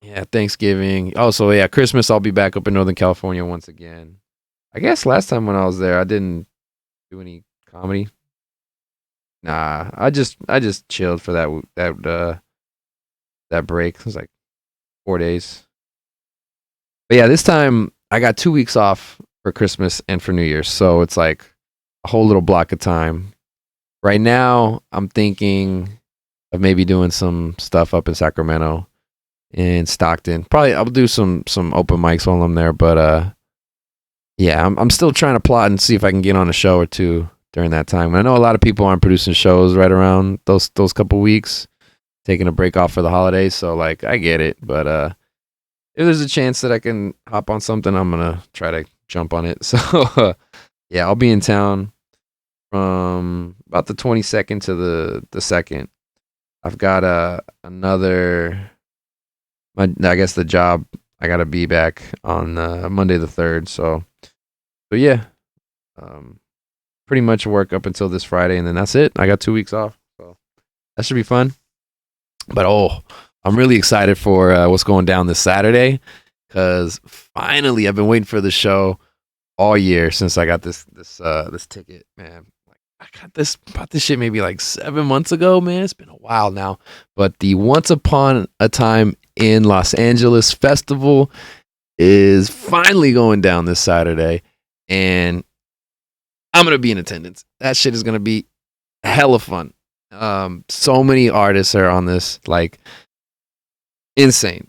yeah, Thanksgiving. Oh, so yeah, Christmas. I'll be back up in Northern California once again. I guess last time when I was there, I didn't do any comedy. Nah, I just chilled for that break. It was like 4 days. But yeah, this time I got 2 weeks off for Christmas and for New Year's, so it's like a whole little block of time. Right now, I'm thinking of maybe doing some stuff up in Sacramento, in Stockton. Probably I'll do some open mics while I'm there, but yeah, I'm still trying to plot and see if I can get on a show or two during that time. I know a lot of people aren't producing shows right around those couple weeks, taking a break off for the holidays. So like I get it, but if there's a chance that I can hop on something, I'm gonna try to jump on it. So yeah, I'll be in town from about the 22nd to the 2nd. I've got another. I guess the job. I gotta be back on Monday the 3rd. So yeah, pretty much work up until this Friday, and then that's it. I got 2 weeks off, so that should be fun. But I'm really excited for what's going down this Saturday, because finally I've been waiting for the show all year since I got this ticket, man. Like I bought this shit maybe like 7 months ago, man. It's been a while now. But the Once Upon a Time in Los Angeles festival is finally going down this Saturday, and I'm gonna be in attendance. That shit is gonna be hella fun. So many artists are on this, like insane,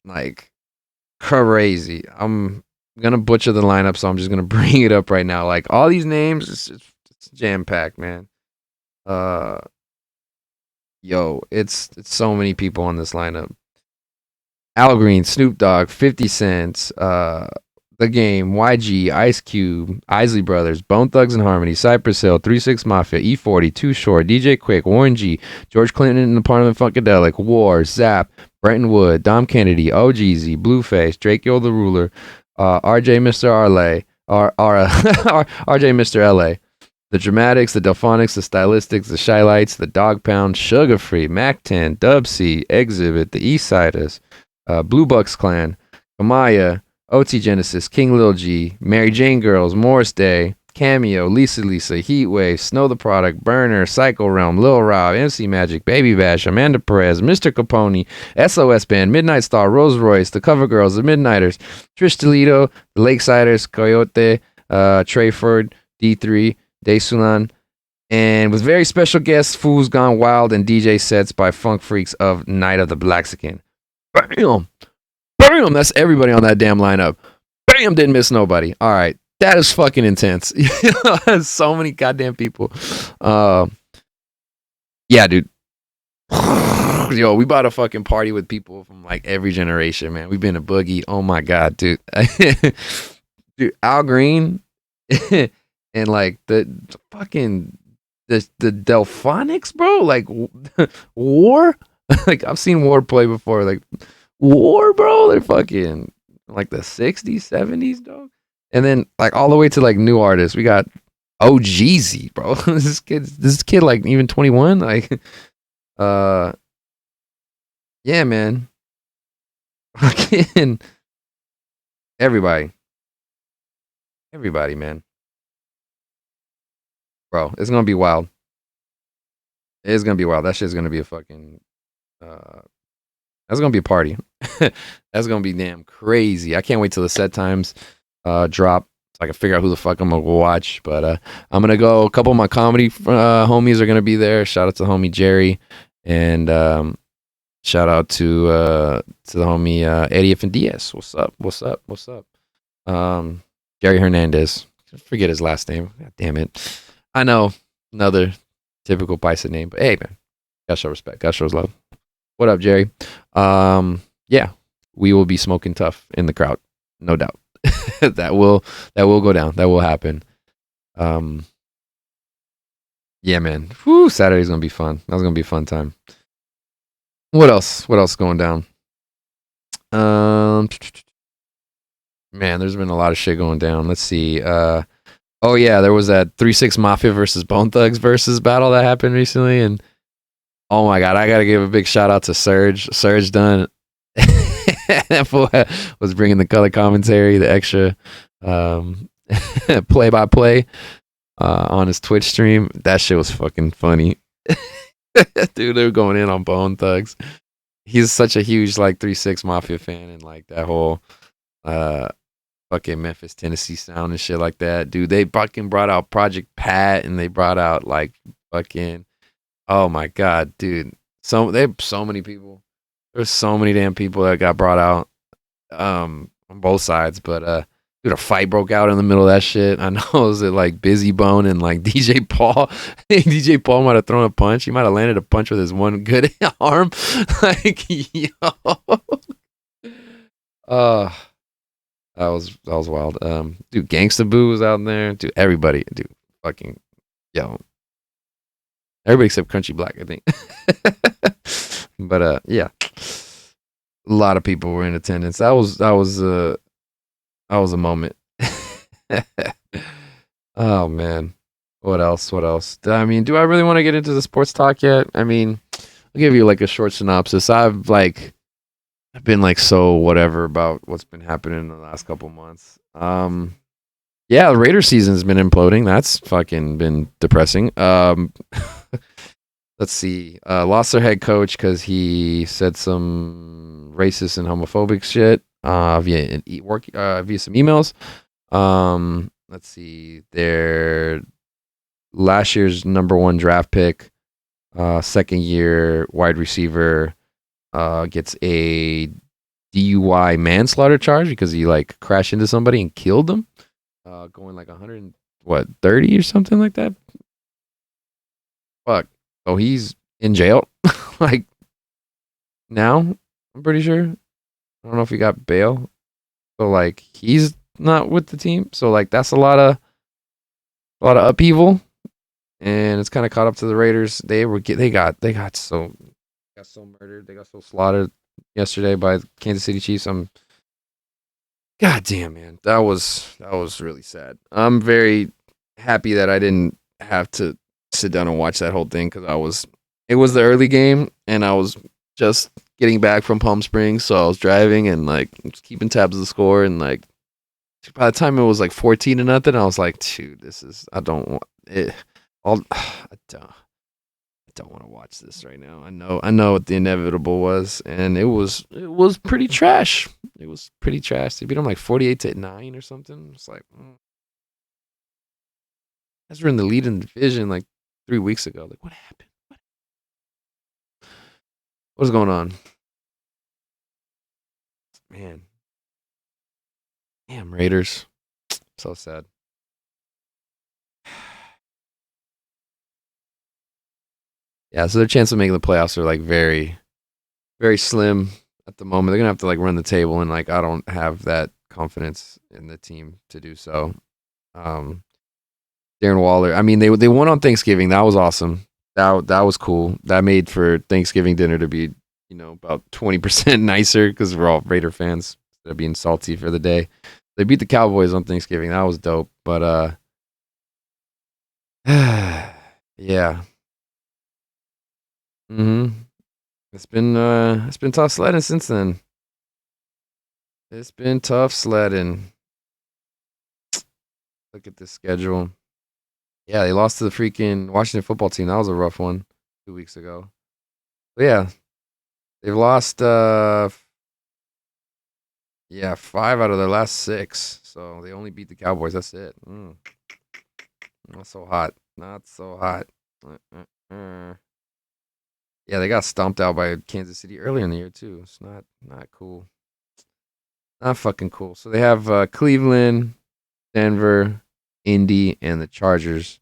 like crazy. I'm gonna butcher the lineup, so I'm just gonna bring it up right now. Like all these names, it's jam packed, man. Uh, it's so many people on this lineup. Al Green, Snoop Dogg, 50 Cent, The Game, YG, Ice Cube, Isley Brothers, Bone Thugs and Harmony, Cypress Hill, 3-6 Mafia, E40, Too Short, DJ Quick, Warren G, George Clinton and the Parliament Funkadelic, War, Zap, Brenton Wood, Dom Kennedy, OGZ, Blueface, Drake Yo the Ruler, RJ Mr. RJ Mr. LA, The Dramatics, The Delphonics, The Stylistics, The Shy Lights, The Dog Pound, Sugar Free, Mac 10, Dub C, Exhibit, The East Siders, Blue Bucks Clan, Kamaya, OT Genesis, King Lil G, Mary Jane Girls, Morris Day, Cameo, Lisa, Heatwave, Snow the Product, Burner, Psycho Realm, Lil Rob, MC Magic, Baby Bash, Amanda Perez, Mr. Capone, SOS Band, Midnight Star, Rolls Royce, The Cover Girls, The Midnighters, Trish Toledo, The Lakesiders, Coyote, Trayford, D3, Daysulan, and with very special guests, Fools Gone Wild, and DJ sets by Funk Freaks of Night of the Blaxican. Bam! Bam! That's everybody on that damn lineup. Bam! Didn't miss nobody. All right. That is fucking intense. So many goddamn people. Yeah, dude. Yo, we bought a fucking party with people from like every generation, man. We've been a boogie. Oh my god, dude. Dude, Al Green and like the fucking the Delphonics, bro. Like War. Like I've seen War play before. Like War, bro. They're fucking like the 60s, 70s, dog. And then like all the way to like new artists. We got OGZ, bro. this kid like even 21. Like yeah, man. Fucking everybody. Everybody, man. Bro, it's gonna be wild. It's gonna be wild. That shit's gonna be a fucking that's gonna be a party. That's gonna be damn crazy. I can't wait till the set times drop so I can figure out who the fuck I'm gonna go watch. But I'm gonna go. A couple of my comedy homies are gonna be there. Shout out to the homie Jerry, and shout out to the homie Eddie Diaz. What's up? Jerry Hernandez. Forget his last name. God damn it. I know, another typical Paisa name, but hey, man, gotta show respect. Gotta show love. What up, Jerry? Yeah, we will be smoking tough in the crowd, no doubt. that will go down. That will happen. Yeah, man. Whew, Saturday's gonna be fun. That was gonna be a fun time. What else? What else going down? Man, there's been a lot of shit going down. Let's see. Oh yeah, there was that 3-6 Mafia versus Bone Thugs versus battle that happened recently, and oh my god, I gotta give a big shout out to Surge. Surge Dunn. That fool was bringing the color commentary, the extra play by play on his Twitch stream. That shit was fucking funny. Dude, they were going in on Bone Thugs. He's such a huge like 3-6 Mafia fan and like that whole fucking Memphis, Tennessee sound and shit like that. Dude, they fucking brought out Project Pat and they brought out like fucking oh my god, dude. They have so many people. There's so many damn people that got brought out on both sides, but dude, a fight broke out in the middle of that shit. I know it was like Busy Bone and like DJ Paul. DJ Paul might have thrown a punch. He might have landed a punch with his one good arm. Like, yo. That was wild. Dude, Gangsta Boo was out there. Dude, everybody, dude, fucking yo. Everybody except Country Black, I think. But yeah. A lot of people were in attendance. That was a moment. Oh man. What else? I mean, do I really want to get into the sports talk yet? I mean, I'll give you like a short synopsis. I've been like so whatever about what's been happening in the last couple months. Yeah, the Raider season's been imploding. That's fucking been depressing. Let's see. Lost their head coach because he said some racist and homophobic shit via some emails. Let's see. Their last year's number 1 draft pick, second year wide receiver, gets a DUI manslaughter charge because he like crashed into somebody and killed them, going like 130 or something like that. Fuck. Oh, he's in jail. Like now, I'm pretty sure. I don't know if he got bail. So like he's not with the team. So like that's a lot of upheaval, and it's kind of caught up to the Raiders. They got so murdered. They got so slaughtered yesterday by Kansas City Chiefs. God damn, man. That was really sad. I'm very happy that I didn't have to sit down and watch that whole thing because it was the early game and I was just getting back from Palm Springs, so I was driving and like keeping tabs of the score, and like by the time it was like 14-0, I was like, dude, I don't want it. I don't want to watch this right now. I know what the inevitable was, and it was pretty trash. It was pretty trash. They beat them like 48-9 or something. It's like, guys were in the lead in the division like 3 weeks ago. Like, what happened? What's going on? Man. Damn, Raiders. So sad. Yeah, so their chance of making the playoffs are like very, very slim at the moment. They're gonna have to like run the table, and like I don't have that confidence in the team to do so. Darren Waller. I mean, they won on Thanksgiving. That was awesome. That was cool. That made for Thanksgiving dinner to be, about 20% nicer because we're all Raider fans instead of being salty for the day. They beat the Cowboys on Thanksgiving. That was dope. But yeah. It's been tough sledding since then. It's been tough sledding. Look at this schedule. Yeah, they lost to the freaking Washington football team. That was a rough one 2 weeks ago. But yeah, they've lost 5 out of their last 6. So they only beat the Cowboys. That's it. Not so hot. Yeah, they got stomped out by Kansas City earlier in the year too. It's not cool. Not fucking cool. So they have Cleveland, Denver, Indy, and the Chargers.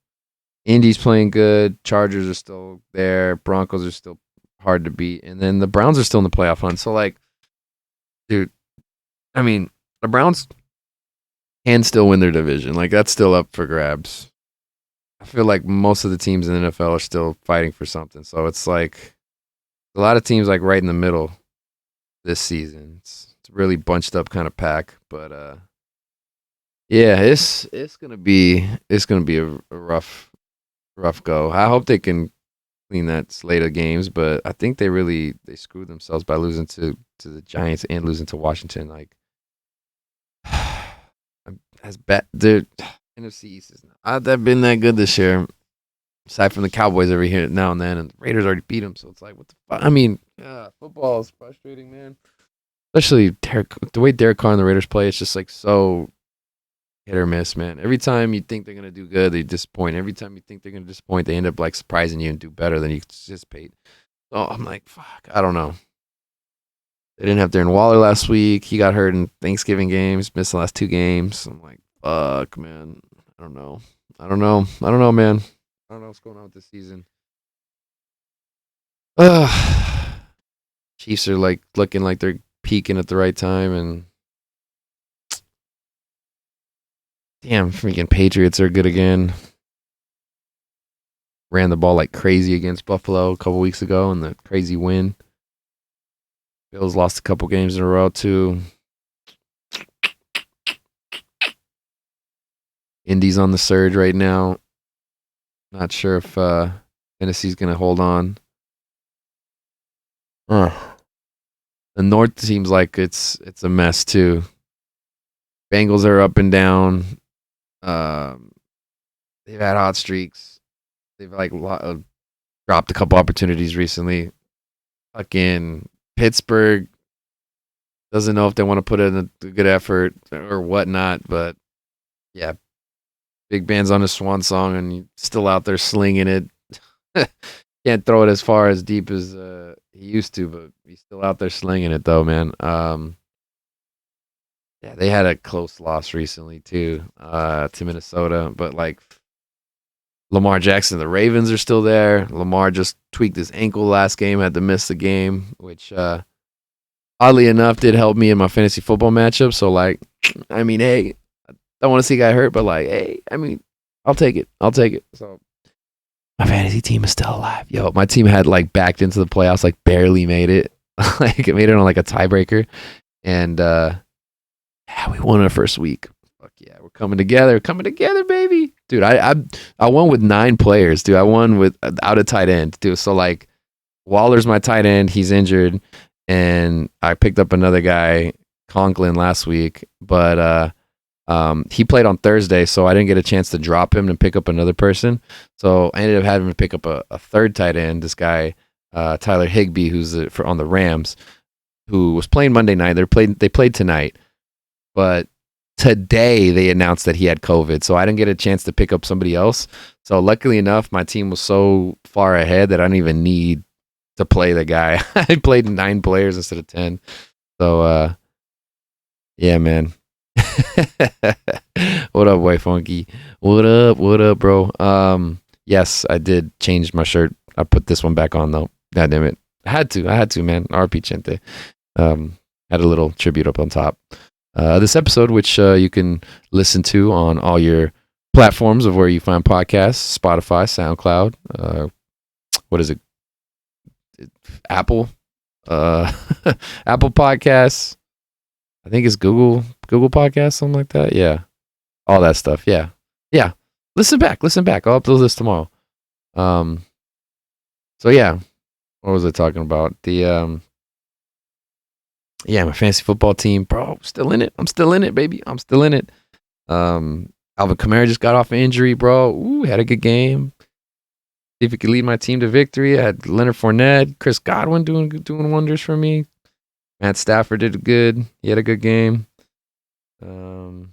Indy's playing good. Chargers are still there. Broncos are still hard to beat. And then the Browns are still in the playoff hunt. So, like, dude, I mean, the Browns can still win their division. Like, that's still up for grabs. I feel like most of the teams in the NFL are still fighting for something. So it's like a lot of teams like right in the middle this season. It's a really bunched up kind of pack, but yeah, it's gonna be a rough go. I hope they can clean that slate of games, but I think they screwed themselves by losing to the Giants and losing to Washington. Like, as bad, the NFC East is not that been that good this year. Aside from the Cowboys every here now and then, and the Raiders already beat them, so it's like, what the fuck? I mean, yeah, football is frustrating, man. Especially the way Derek Carr and the Raiders play, it's just like so hit or miss, man. Every time you think they're gonna do good, they disappoint. Every time you think they're gonna disappoint, they end up like surprising you and do better than you anticipate. So I'm like, fuck, I don't know. They didn't have Darren Waller last week. He got hurt in Thanksgiving games, missed the last 2 games. I'm like, fuck, man. I don't know, man. I don't know what's going on with this season. Chiefs are like looking like they're peaking at the right time, and damn, freaking Patriots are good again. Ran the ball like crazy against Buffalo a couple weeks ago in the crazy win. Bills lost a couple games in a row too. Indy's on the surge right now. Not sure if Tennessee's gonna hold on. The North seems like it's a mess too. Bengals are up and down. They've had hot streaks. They've like dropped a couple opportunities recently. Fucking Pittsburgh doesn't know if they want to put in a good effort or whatnot, but yeah, Big Ben's on his swan song and he's still out there slinging it. Can't throw it as far as deep as he used to, but he's still out there slinging it though, man. Yeah, they had a close loss recently too, to Minnesota, but like Lamar Jackson, the Ravens are still there. Lamar just tweaked his ankle last game, had to miss the game, which oddly enough did help me in my fantasy football matchup. So like, I mean, hey, I don't want to see a guy hurt, but like, hey, I mean, I'll take it. So my fantasy team is still alive. Yo, my team had like backed into the playoffs, like barely made it. Like it made it on like a tiebreaker. And yeah, we won our first week. Fuck yeah, we're coming together, baby. Dude, I won with 9 players, dude. I won without a tight end, dude. So like Waller's my tight end, he's injured, and I picked up another guy, Conklin, last week, but he played on Thursday, so I didn't get a chance to drop him and pick up another person. So I ended up having to pick up a third tight end, this guy, Tyler Higbee, who's on the Rams, who was playing Monday night. They played tonight, but today they announced that he had COVID, so I didn't get a chance to pick up somebody else. So luckily enough, my team was so far ahead that I didn't even need to play the guy. I played 9 players instead of 10. So yeah, man. What up, White Funky? What up, bro? Yes, I did change my shirt. I put this one back on though. God damn it. I had to, man. RP Chente. Had a little tribute up on top. This episode, which you can listen to on all your platforms of where you find podcasts, Spotify, SoundCloud, what is it? Apple, Apple Podcasts. I think it's Google Podcasts, something like that. Yeah, all that stuff. Yeah. Listen back. I'll upload this tomorrow. So yeah, what was I talking about? The yeah, my fantasy football team, bro, still in it. I'm still in it, baby. I'm still in it. Alvin Kamara just got off an injury, bro. Ooh, had a good game. See if he could lead my team to victory. I had Leonard Fournette, Chris Godwin doing wonders for me. Matt Stafford did good. He had a good game. The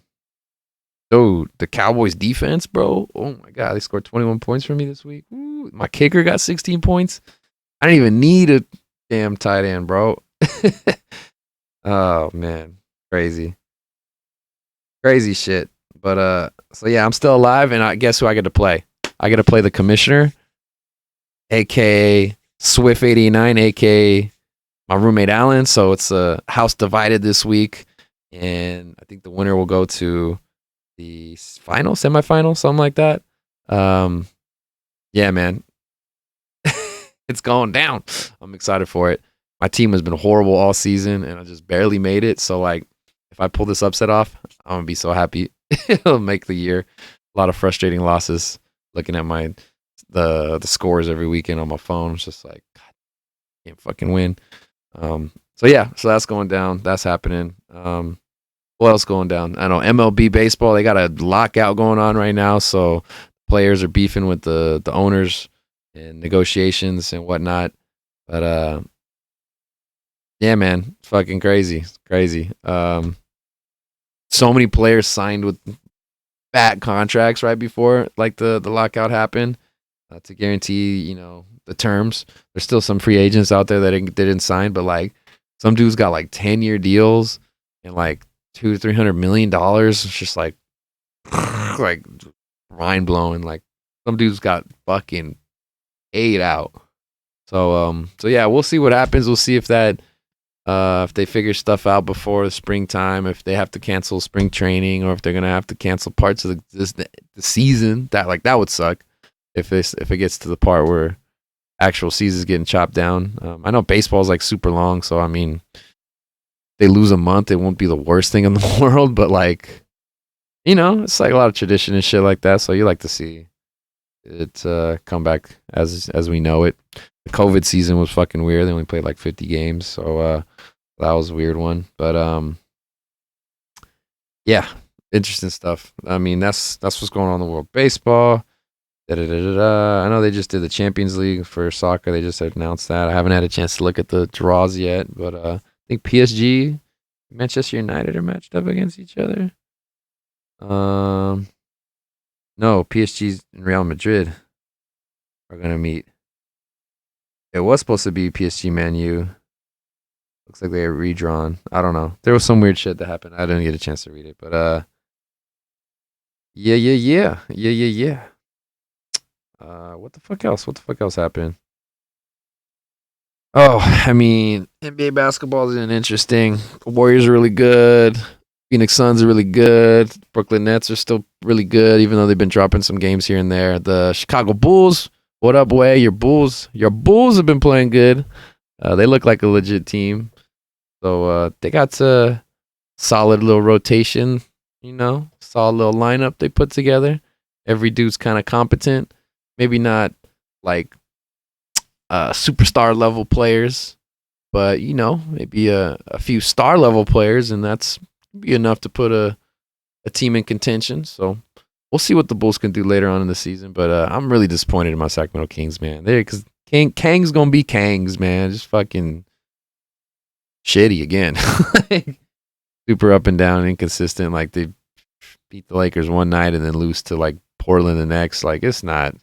Cowboys defense, bro. Oh my God, they scored 21 points for me this week. Ooh, my kicker got 16 points. I didn't even need a damn tight end, bro. Oh man, crazy shit. But so yeah, I'm still alive, and I guess who I get to play? I get to play the commissioner, aka Swift89, aka my roommate Alan. So it's a house divided this week, and I think the winner will go to the semifinal, something like that. Yeah, man, it's going down. I'm excited for it. my team has been horrible all season, and I just barely made it. So like, if I pull this upset off, I'm gonna be so happy. It'll make the year. A lot of frustrating losses. Looking at the scores every weekend on my phone, it's just like, God, I can't fucking win. So yeah, so that's going down. That's happening. What else going down? I know MLB baseball. They got a lockout going on right now, so players are beefing with the owners and negotiations and whatnot. But yeah, man, it's fucking crazy. It's crazy. So many players signed with fat contracts right before like the lockout happened to guarantee the terms. There's still some free agents out there that didn't sign, but like some dudes got like 10-year deals and like $200-300 million. It's just like like mind blowing. Like some dudes got fucking paid out. So yeah, we'll see what happens. We'll see if they figure stuff out before the springtime, if they have to cancel spring training, or if they're gonna have to cancel parts of the season. That would suck if it gets to the part where actual season's getting chopped down. I know baseball's like super long, so I mean, they lose a month, it won't be the worst thing in the world, but like, it's like a lot of tradition and shit like that. So you like to see it come back as we know it. The COVID season was fucking weird. They only played like 50 games, so that was a weird one. But yeah, interesting stuff. I mean, that's what's going on in the world. Baseball. I know they just did the Champions League for soccer. They just announced that. I haven't had a chance to look at the draws yet, but I think PSG, Manchester United are matched up against each other. No, PSG and Real Madrid are gonna meet. It was supposed to be PSG Man U. Looks like they are redrawn. I don't know. There was some weird shit that happened. I didn't get a chance to read it, but yeah. What the fuck else? What the fuck else happened? Oh, I mean, NBA basketball isn't interesting. The Warriors are really good. Phoenix Suns are really good. Brooklyn Nets are still really good, even though they've been dropping some games here and there. The Chicago Bulls, what up, way? Your Bulls have been playing good. They look like a legit team. So they got a solid little rotation, solid little lineup they put together. Every dude's kind of competent. Maybe not like superstar level players, but maybe a few star level players, and that's be enough to put a team in contention. So we'll see what the Bulls can do later on in the season. But I'm really disappointed in my Sacramento Kings, man. Because Kang's gonna be Kangs, man. Just fucking shitty again. Super up and down, inconsistent. Like they beat the Lakers one night and then lose to like Portland the next. Like it's not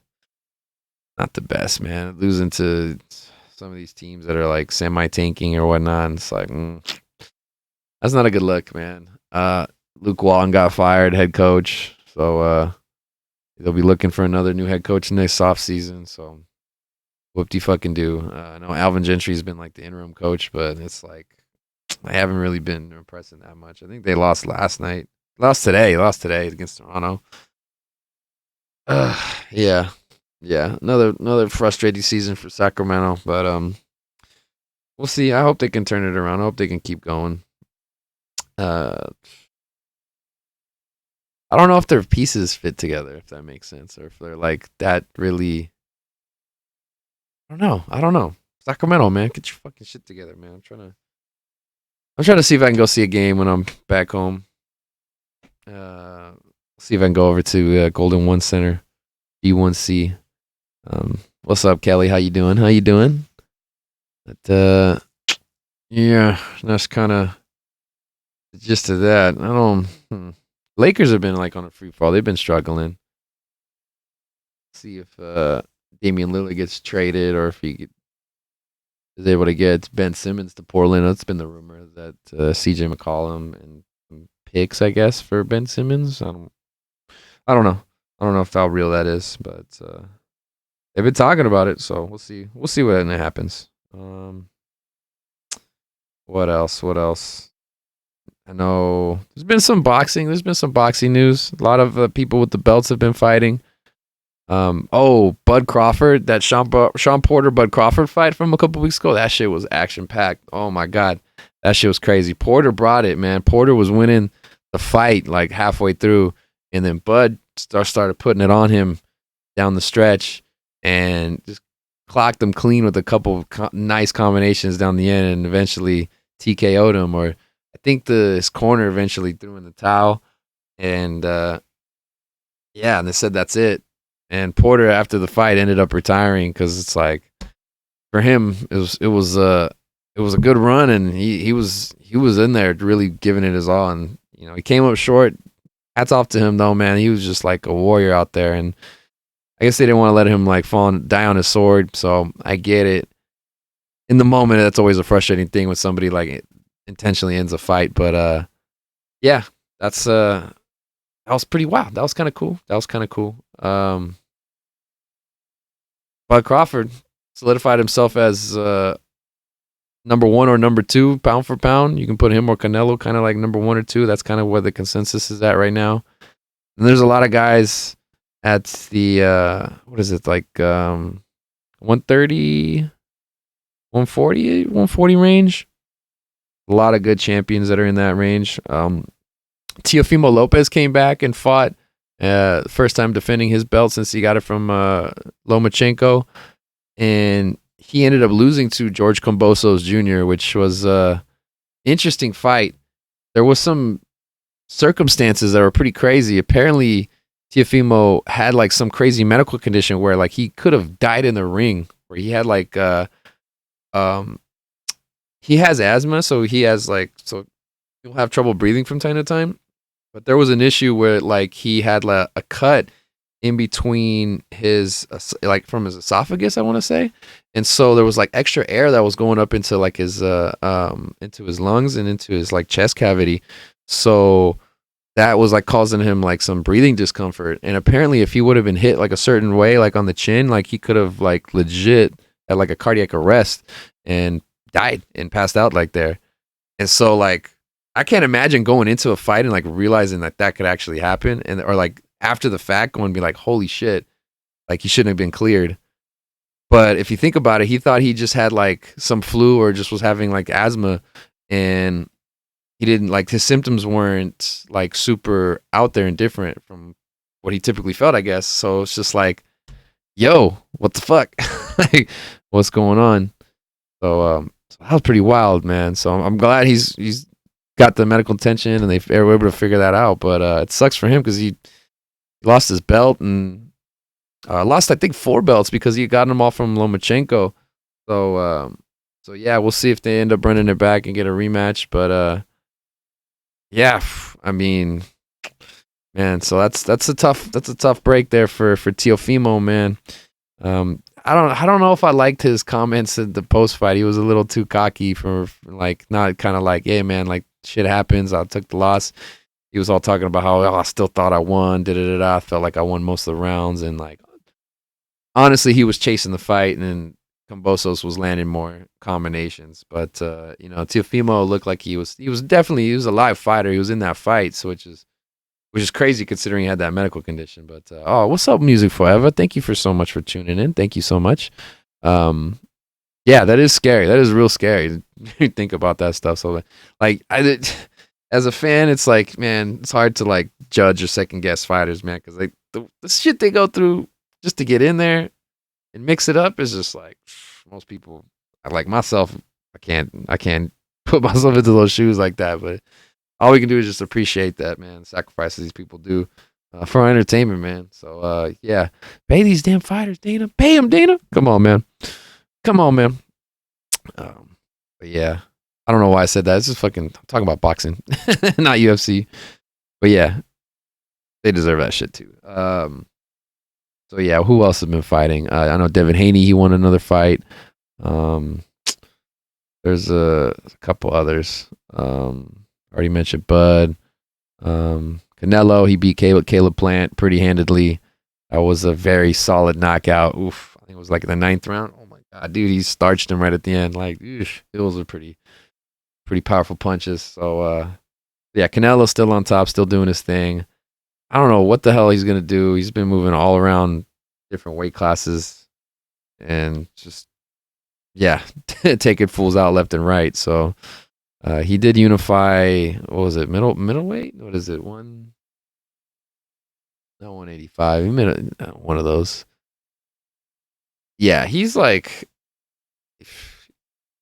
the best, man. Losing to some of these teams that are like semi-tanking or whatnot. It's like that's not a good look, man. Luke Walton got fired, head coach. So they'll be looking for another new head coach next offseason. So whoop-de-fucking-do. I know Alvin Gentry's been like the interim coach, but it's like I haven't really been impressing that much. I think they lost last night. Lost today against Toronto. Yeah. Another frustrating season for Sacramento, but we'll see. I hope they can turn it around. I hope they can keep going. I don't know if their pieces fit together, if that makes sense, or if they're like that really. I don't know. Sacramento, man, get your fucking shit together, man. I'm trying to see if I can go see a game when I'm back home. See if I can go over to Golden One Center, D1C. What's up, Kelly? How you doing? But yeah, that's kind of the gist of that. I don't. Lakers have been like on a free fall. They've been struggling. See if Damian Lillard gets traded or if he is able to get Ben Simmons to Portland. That's been the rumor that CJ McCollum and some picks, I guess, for Ben Simmons. I don't know. I don't know if how real that is, but they've been talking about it, so we'll see. We'll see when it happens. What else? I know there's been some boxing. There's been some boxing news. A lot of people with the belts have been fighting. Bud Crawford, that Sean Porter Bud Crawford fight from a couple weeks ago. That shit was action packed. Oh my god, that shit was crazy. Porter brought it, man. Porter was winning the fight like halfway through, and then Bud started putting it on him down the stretch, and just clocked him clean with a couple of nice combinations down the end, and eventually TKO'd him. Or I think his corner eventually threw in the towel, and yeah, and they said that's it. And Porter, after the fight, ended up retiring because it's like, for him, it was a good run, and he was in there really giving it his all, and he came up short. Hats off to him though, man. He was just like a warrior out there, and I guess they didn't want to let him like fall and die on his sword. So I get it. In the moment, that's always a frustrating thing when somebody like intentionally ends a fight. But yeah, that was pretty wild. That was kind of cool. Bud Crawford solidified himself as number 1 or number 2 pound for pound. You can put him or Canelo kind of like number 1 or 2. That's kind of where the consensus is at right now. And there's a lot of guys at the what is it, like 130, 140, 140 range. A lot of good champions that are in that range. Teofimo Lopez came back and fought, first time defending his belt since he got it from Lomachenko, and he ended up losing to George Kambosos Jr., which was an interesting fight. There was some circumstances that were pretty crazy. Apparently, Teofimo had like some crazy medical condition where like he could have died in the ring. Where he had like he has asthma, so he'll have trouble breathing from time to time. But there was an issue where like he had a cut in between his like from his esophagus, I want to say, and so there was like extra air that was going up into like his into his lungs and into his like chest cavity. So that was like causing him like some breathing discomfort. And apparently if he would have been hit like a certain way, like on the chin, like he could have like legit had like a cardiac arrest and died and passed out like there. And so like I can't imagine going into a fight and like realizing that could actually happen, and or like after the fact going and be like, holy shit, like he shouldn't have been cleared. But if you think about it, he thought he just had like some flu or just was having like asthma, and he didn't like his symptoms weren't like super out there and different from what he typically felt, I guess. So it's just like, yo, what the fuck? Like, what's going on? So that was pretty wild, man. So I'm glad he's got the medical attention and they were able to figure that out. But it sucks for him because he lost his belt and lost, I think, 4 belts because he got them all from Lomachenko. So yeah, we'll see if they end up running it back and get a rematch. But yeah, I mean, man, so that's a tough break there for Teofimo, man. I don't know if I liked his comments at the post fight. He was a little too cocky for like not kind of like, hey man, like shit happens. I took the loss. He was all talking about how I still thought I won. I felt like I won most of the rounds, and like honestly, he was chasing the fight, and then Kambosos was landing more combinations. But Teofimo looked like he was a live fighter. He was in that fight, so which is crazy considering he had that medical condition. But what's up, Music Forever? Thank you so much for tuning in. Thank you so much. Yeah, that is scary. That is real scary to think about that stuff. So like as a fan, it's like, man, it's hard to like judge or second guess fighters, man, because like the shit they go through just to get in there and mix it up is just like, most people, like myself, I can't put myself into those shoes like that. But all we can do is just appreciate that, man. Sacrifices these people do for our entertainment, man. So yeah, pay these damn fighters, Dana. Pay them, Dana. Come on, man. But yeah, I don't know why I said that. It's just fucking talking about boxing, not UFC. But yeah, they deserve that shit too. So yeah, who else has been fighting? I know Devin Haney. He won another fight. There's a couple others. Already mentioned Bud. Canelo, he beat Caleb Plant pretty handedly. That was a very solid knockout. Oof, I think it was like in the 9th round. Oh my god, dude, he starched him right at the end. Like, those were pretty powerful punches. So yeah, Canelo's still on top, still doing his thing. I don't know what the hell he's gonna do. He's been moving all around different weight classes, and just yeah, taking fools out left and right. So he did unify. What was it? Middleweight? What is it? Not 185. He made one of those. Yeah, he's like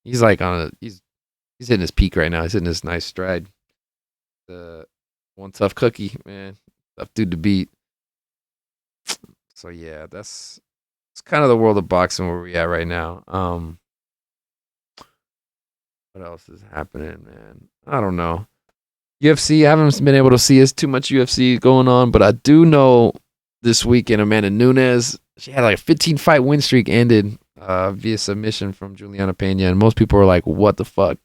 he's hitting his peak right now. He's hitting his nice stride. The one tough cookie, man, tough dude to beat. So yeah, that's it's kind of the world of boxing where we at right now. What else is happening, man? I don't know. UFC, I haven't been able to see as too much UFC going on, but I do know this weekend Amanda Nunes, she had like a 15 fight win streak ended via submission from Juliana Pena, and most people were like, "What the fuck?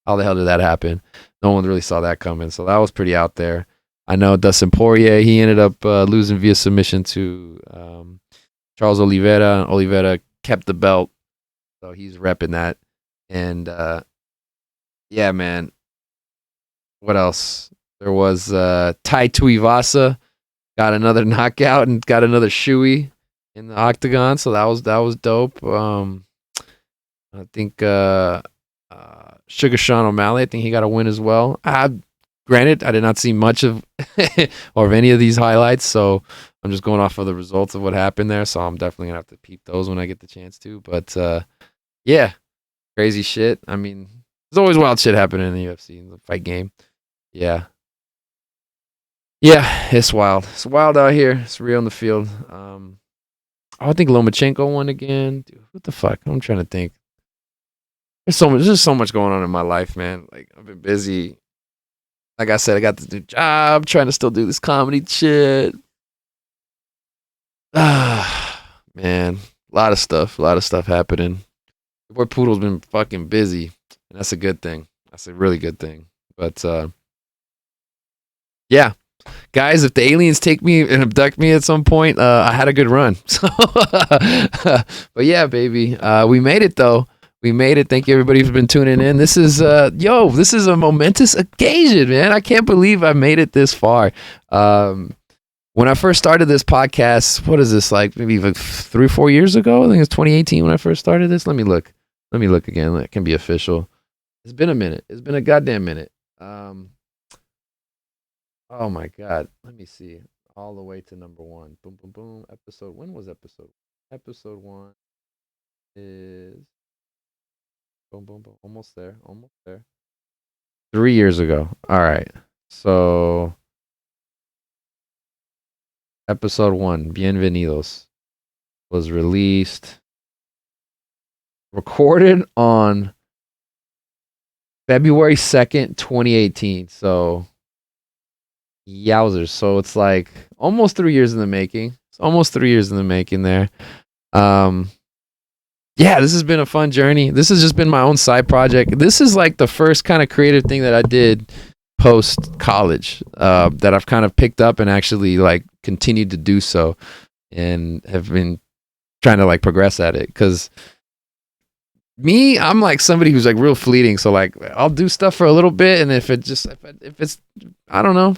How the hell did that happen?" No one really saw that coming, so that was pretty out there. I know Dustin Poirier, he ended up losing via submission to Charles Oliveira. Oliveira kept the belt, so he's repping that. And yeah, man. What else? There was Tai Tuivasa got another knockout and got another shoey in the octagon, so that was dope. I think Sugar Sean O'Malley, I think he got a win as well. Granted, I did not see much of or of any of these highlights, so I'm just going off of the results of what happened there. So I'm definitely gonna have to peep those when I get the chance to. But yeah, crazy shit. I mean, there's always wild shit happening in the UFC in the fight game. Yeah. Yeah, it's wild. It's wild out here. It's real in the field. I think Lomachenko won again. Dude, what the fuck? I'm trying to think. There's just so much going on in my life, man. Like I've been busy. Like I said, I got this new job, trying to still do this comedy shit. Man, a lot of stuff happening. The boy Poodle's been fucking busy, and that's a good thing. That's a really good thing. But yeah, guys, if the aliens take me and abduct me at some point, I had a good run. So, but yeah, baby, we made it though. We made it. Thank you everybody who's been tuning in. This is this is a momentous occasion, man. I can't believe I made it this far. When I first started this podcast, what is this, like maybe like 3 or 4 years ago? I think it's 2018 when I first started this. Let me look again. That can be official. It's been a minute. It's been a goddamn minute. Oh my god. Let me see. All the way to number 1. Boom, boom, boom. Episode. When was episode? Episode 1 is boom, boom, boom. Almost there. 3 years ago. All right. So episode 1, Bienvenidos, was recorded on February 2nd, 2018. So yowzers. So it's like almost 3 years in the making. It's almost 3 years in the making there. Yeah, this has been a fun journey. This has just been my own side project. This is like the first kind of creative thing that I did post college that I've kind of picked up and actually like continued to do so, and have been trying to like progress at it. Because I'm like somebody who's like real fleeting. So like I'll do stuff for a little bit, and if it's I don't know,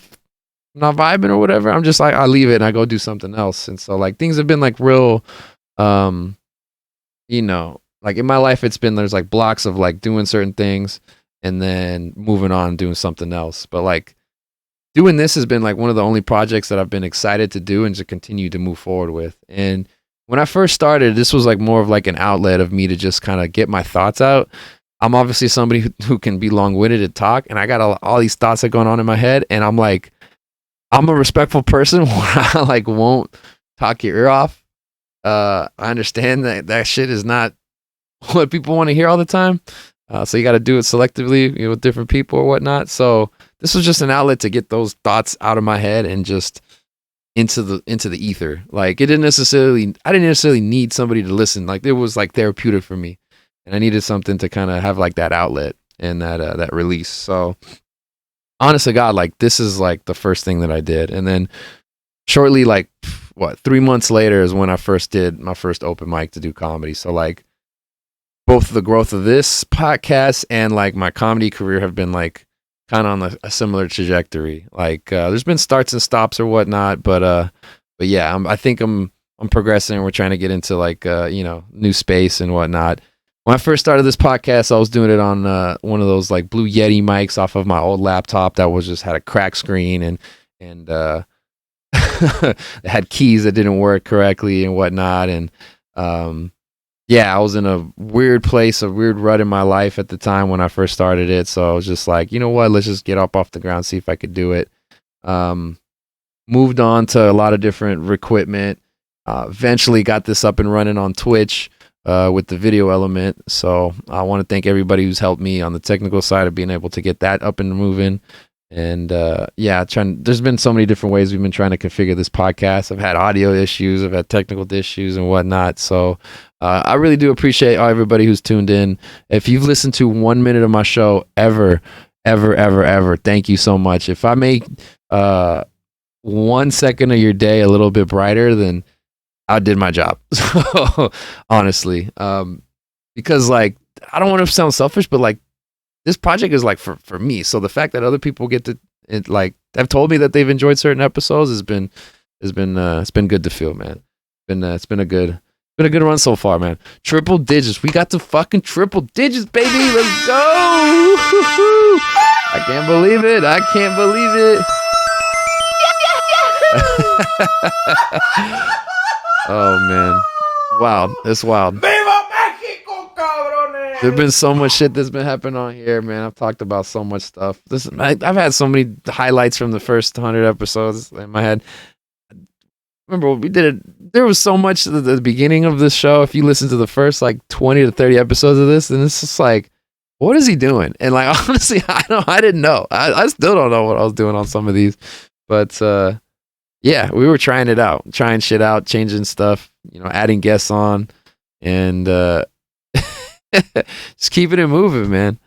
not vibing or whatever, I'm just like I leave it and I go do something else. And so like things have been like real like in my life, there's like blocks of like doing certain things and then moving on and doing something else. But like doing this has been like one of the only projects that I've been excited to do and to continue to move forward with. And when I first started, this was like more of like an outlet of me to just kind of get my thoughts out. I'm obviously somebody who can be long-winded to talk, and I got all these thoughts that are going on in my head, and I'm like, I'm a respectful person where I like won't talk your ear off. I understand that shit is not what people want to hear all the time. So you got to do it selectively, with different people or whatnot. So this was just an outlet to get those thoughts out of my head and just into the ether. Like I didn't necessarily need somebody to listen. Like it was like therapeutic for me, and I needed something to kind of have like that outlet and that release. So honest to God, like this is like the first thing that I did. And then shortly, like 3 months later is when I first did my first open mic to do comedy. So like both the growth of this podcast and like my comedy career have been like kind of on a similar trajectory. Like there's been starts and stops or whatnot, but yeah, I think I'm I'm progressing. We're trying to get into like new space and whatnot. When I first started this podcast, I was doing it on one of those like Blue Yeti mics off of my old laptop that was just had a crack screen and it had keys that didn't work correctly and whatnot. And I was in a weird place, a weird rut in my life at the time when I first started it. So I was just like, you know what, let's just get up off the ground, see if I could do it. Moved on to a lot of different equipment. Eventually got this up and running on Twitch with the video element. So I want to thank everybody who's helped me on the technical side of being able to get that up and moving. And there's been so many different ways we've been trying to configure this podcast. I've had audio issues, I've had technical issues and whatnot. So I really do appreciate everybody who's tuned in. If you've listened to 1 minute of my show ever, thank you so much. If I make 1 second of your day a little bit brighter, then I did my job. So honestly, because like, I don't want to sound selfish, but like this project is like for me. So the fact that other people get to have told me that they've enjoyed certain episodes it's been good to feel, man. It's been a good run so far, man. Triple digits. We got to fucking triple digits, baby. Let's go. I can't believe it. Oh man, wild. It's wild. Viva Mexico, cabrones! There's been so much shit that's been happening on here, man. I've talked about so much stuff. I've had so many highlights from the first 100 episodes in my head. Remember when we did it? There was so much at the beginning of this show. If you listen to the first like 20 to 30 episodes of this, then it's just like, what is he doing? And like honestly, I didn't know. I still don't know what I was doing on some of these, but. Yeah, we were trying shit out, changing stuff, adding guests on, and just keeping it moving, man.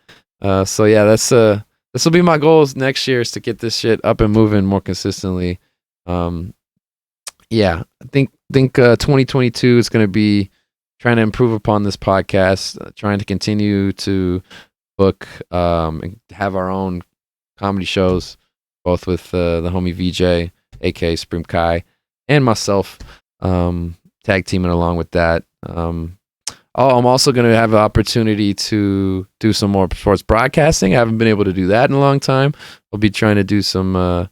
So yeah, this will be my goals next year, is to get this shit up and moving more consistently. I think 2022 is going to be trying to improve upon this podcast, trying to continue to book and have our own comedy shows, both with the homie VJ. aka Sprim Kai, and myself, tag teaming along with that. I'm also going to have an opportunity to do some more sports broadcasting. I haven't been able to do that in a long time. I'll be trying to do some, I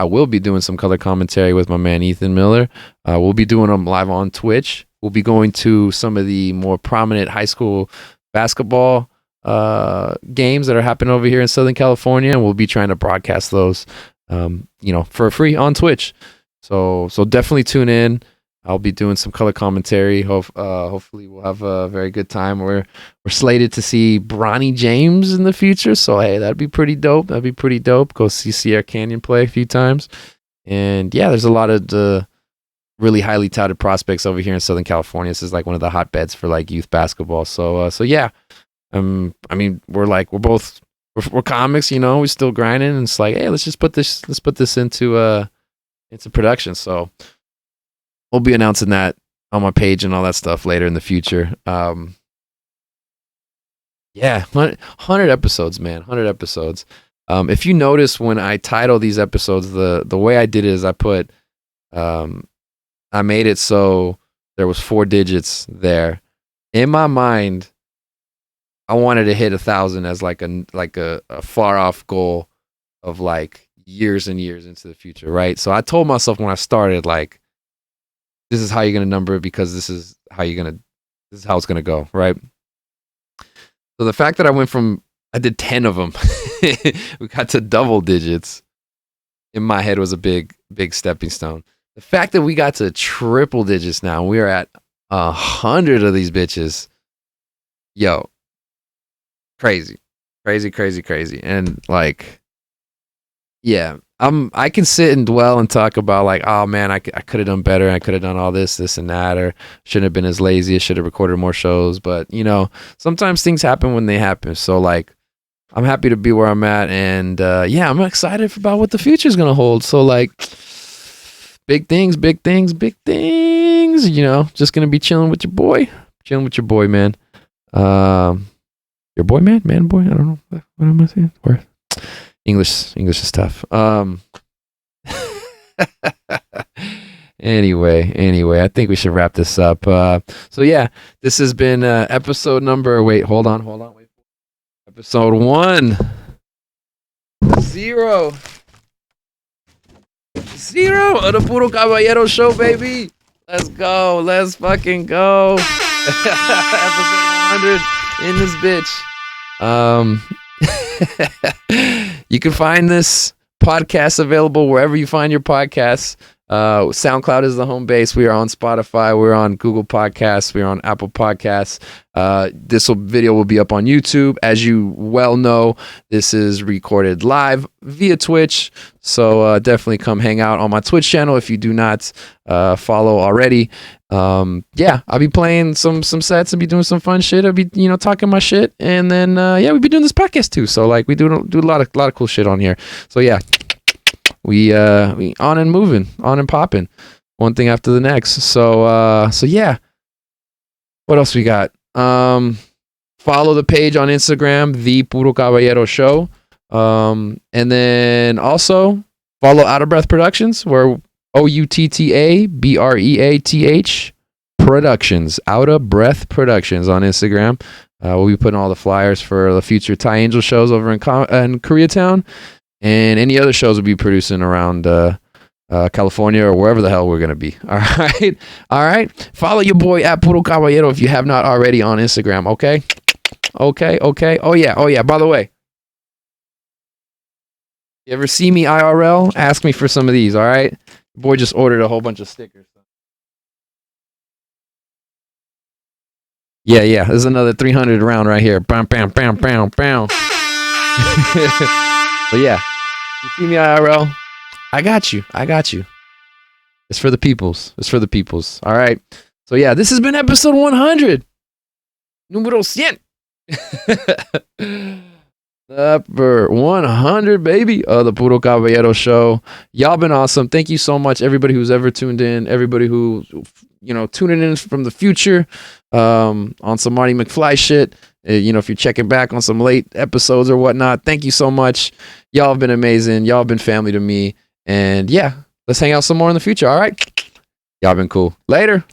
will be doing some color commentary with my man Ethan Miller. We'll be doing them live on Twitch. We'll be going to some of the more prominent high school basketball games that are happening over here in Southern California, and we'll be trying to broadcast those for free on Twitch. So definitely tune in. I'll be doing some color commentary. Hopefully we'll have a very good time. We're slated to see Bronny James in the future. So hey, that'd be pretty dope. Go see Sierra Canyon play a few times. And yeah, there's a lot of the really highly touted prospects over here in Southern California. This is like one of the hotbeds for like youth basketball. So yeah. We're comics, we're still grinding, and it's like, hey, let's put this into production. So we'll be announcing that on my page and all that stuff later in the future. 100 episodes, man. 100 episodes. If you notice when I title these episodes, the way I did it is I put I made it so there was 4 digits there. In my mind, I wanted to hit 1,000 as like a far off goal of like years and years into the future, right? So I told myself when I started, like, this is how you're gonna number it, because this is how it's gonna go, right? So the fact that I did 10 of them, we got to double digits, in my head was a big stepping stone. The fact that we got to triple digits now, we are at 100 of these bitches, yo. Crazy. And like, yeah, I can sit and dwell and talk about like, oh man, I could have done better. I could have done all this and that, or shouldn't have been as lazy. I should have recorded more shows. But sometimes things happen when they happen. So like, I'm happy to be where I'm at, and I'm excited about what the future is gonna hold. So like, big things. Just gonna be chilling with your boy, man. Your boy, man boy. I don't know. What am I saying? Or English is tough. And Anyway, I think we should wrap this up. So yeah, this has been episode number. Wait, hold on. Wait. Episode 1-0 of the Puro Caballero show, baby. Let's go. Let's fucking go. Episode 100 in this bitch. You can find this podcast available wherever you find your podcasts. SoundCloud is the home base. We are on Spotify. We're on Google Podcasts. We're on Apple Podcasts. This video will be up on YouTube. As you well know, this is recorded live via Twitch. So definitely come hang out on my Twitch channel if you do not follow already. Yeah, I'll be playing some sets and be doing some fun shit. I'll be talking my shit, and then yeah, we'll be doing this podcast too. So like we do a lot of cool shit on here. So yeah. We on and moving, on and popping, one thing after the next. So yeah. What else we got? Follow the page on Instagram, The Puro Caballero Show. And then also follow Outta Breath Productions, where OUTTABREATH Productions, Outta Breath Productions on Instagram. We'll be putting all the flyers for the future Thai Angel shows over in Koreatown. And any other shows we'll be producing around California or wherever the hell we're going to be. All right. Follow your boy at Puro Caballero if you have not already on Instagram. Okay. Oh, yeah. By the way, you ever see me IRL? Ask me for some of these. All right. Boy just ordered a whole bunch of stickers. Yeah. There's another 300 round right here. Bam. But yeah, you see me IRL? I got you. It's for the peoples. All right. So yeah, this has been episode 100. Número 100. Number 100, baby, of the Puro Caballero Show. Y'all been awesome. Thank you so much, everybody who's ever tuned in, everybody who, tuning in from the future on some Marty McFly shit. If you're checking back on some late episodes or whatnot, thank you so much. Y'all have been amazing. Y'all have been family to me. And yeah, let's hang out some more in the future. All right. Y'all been cool. Later.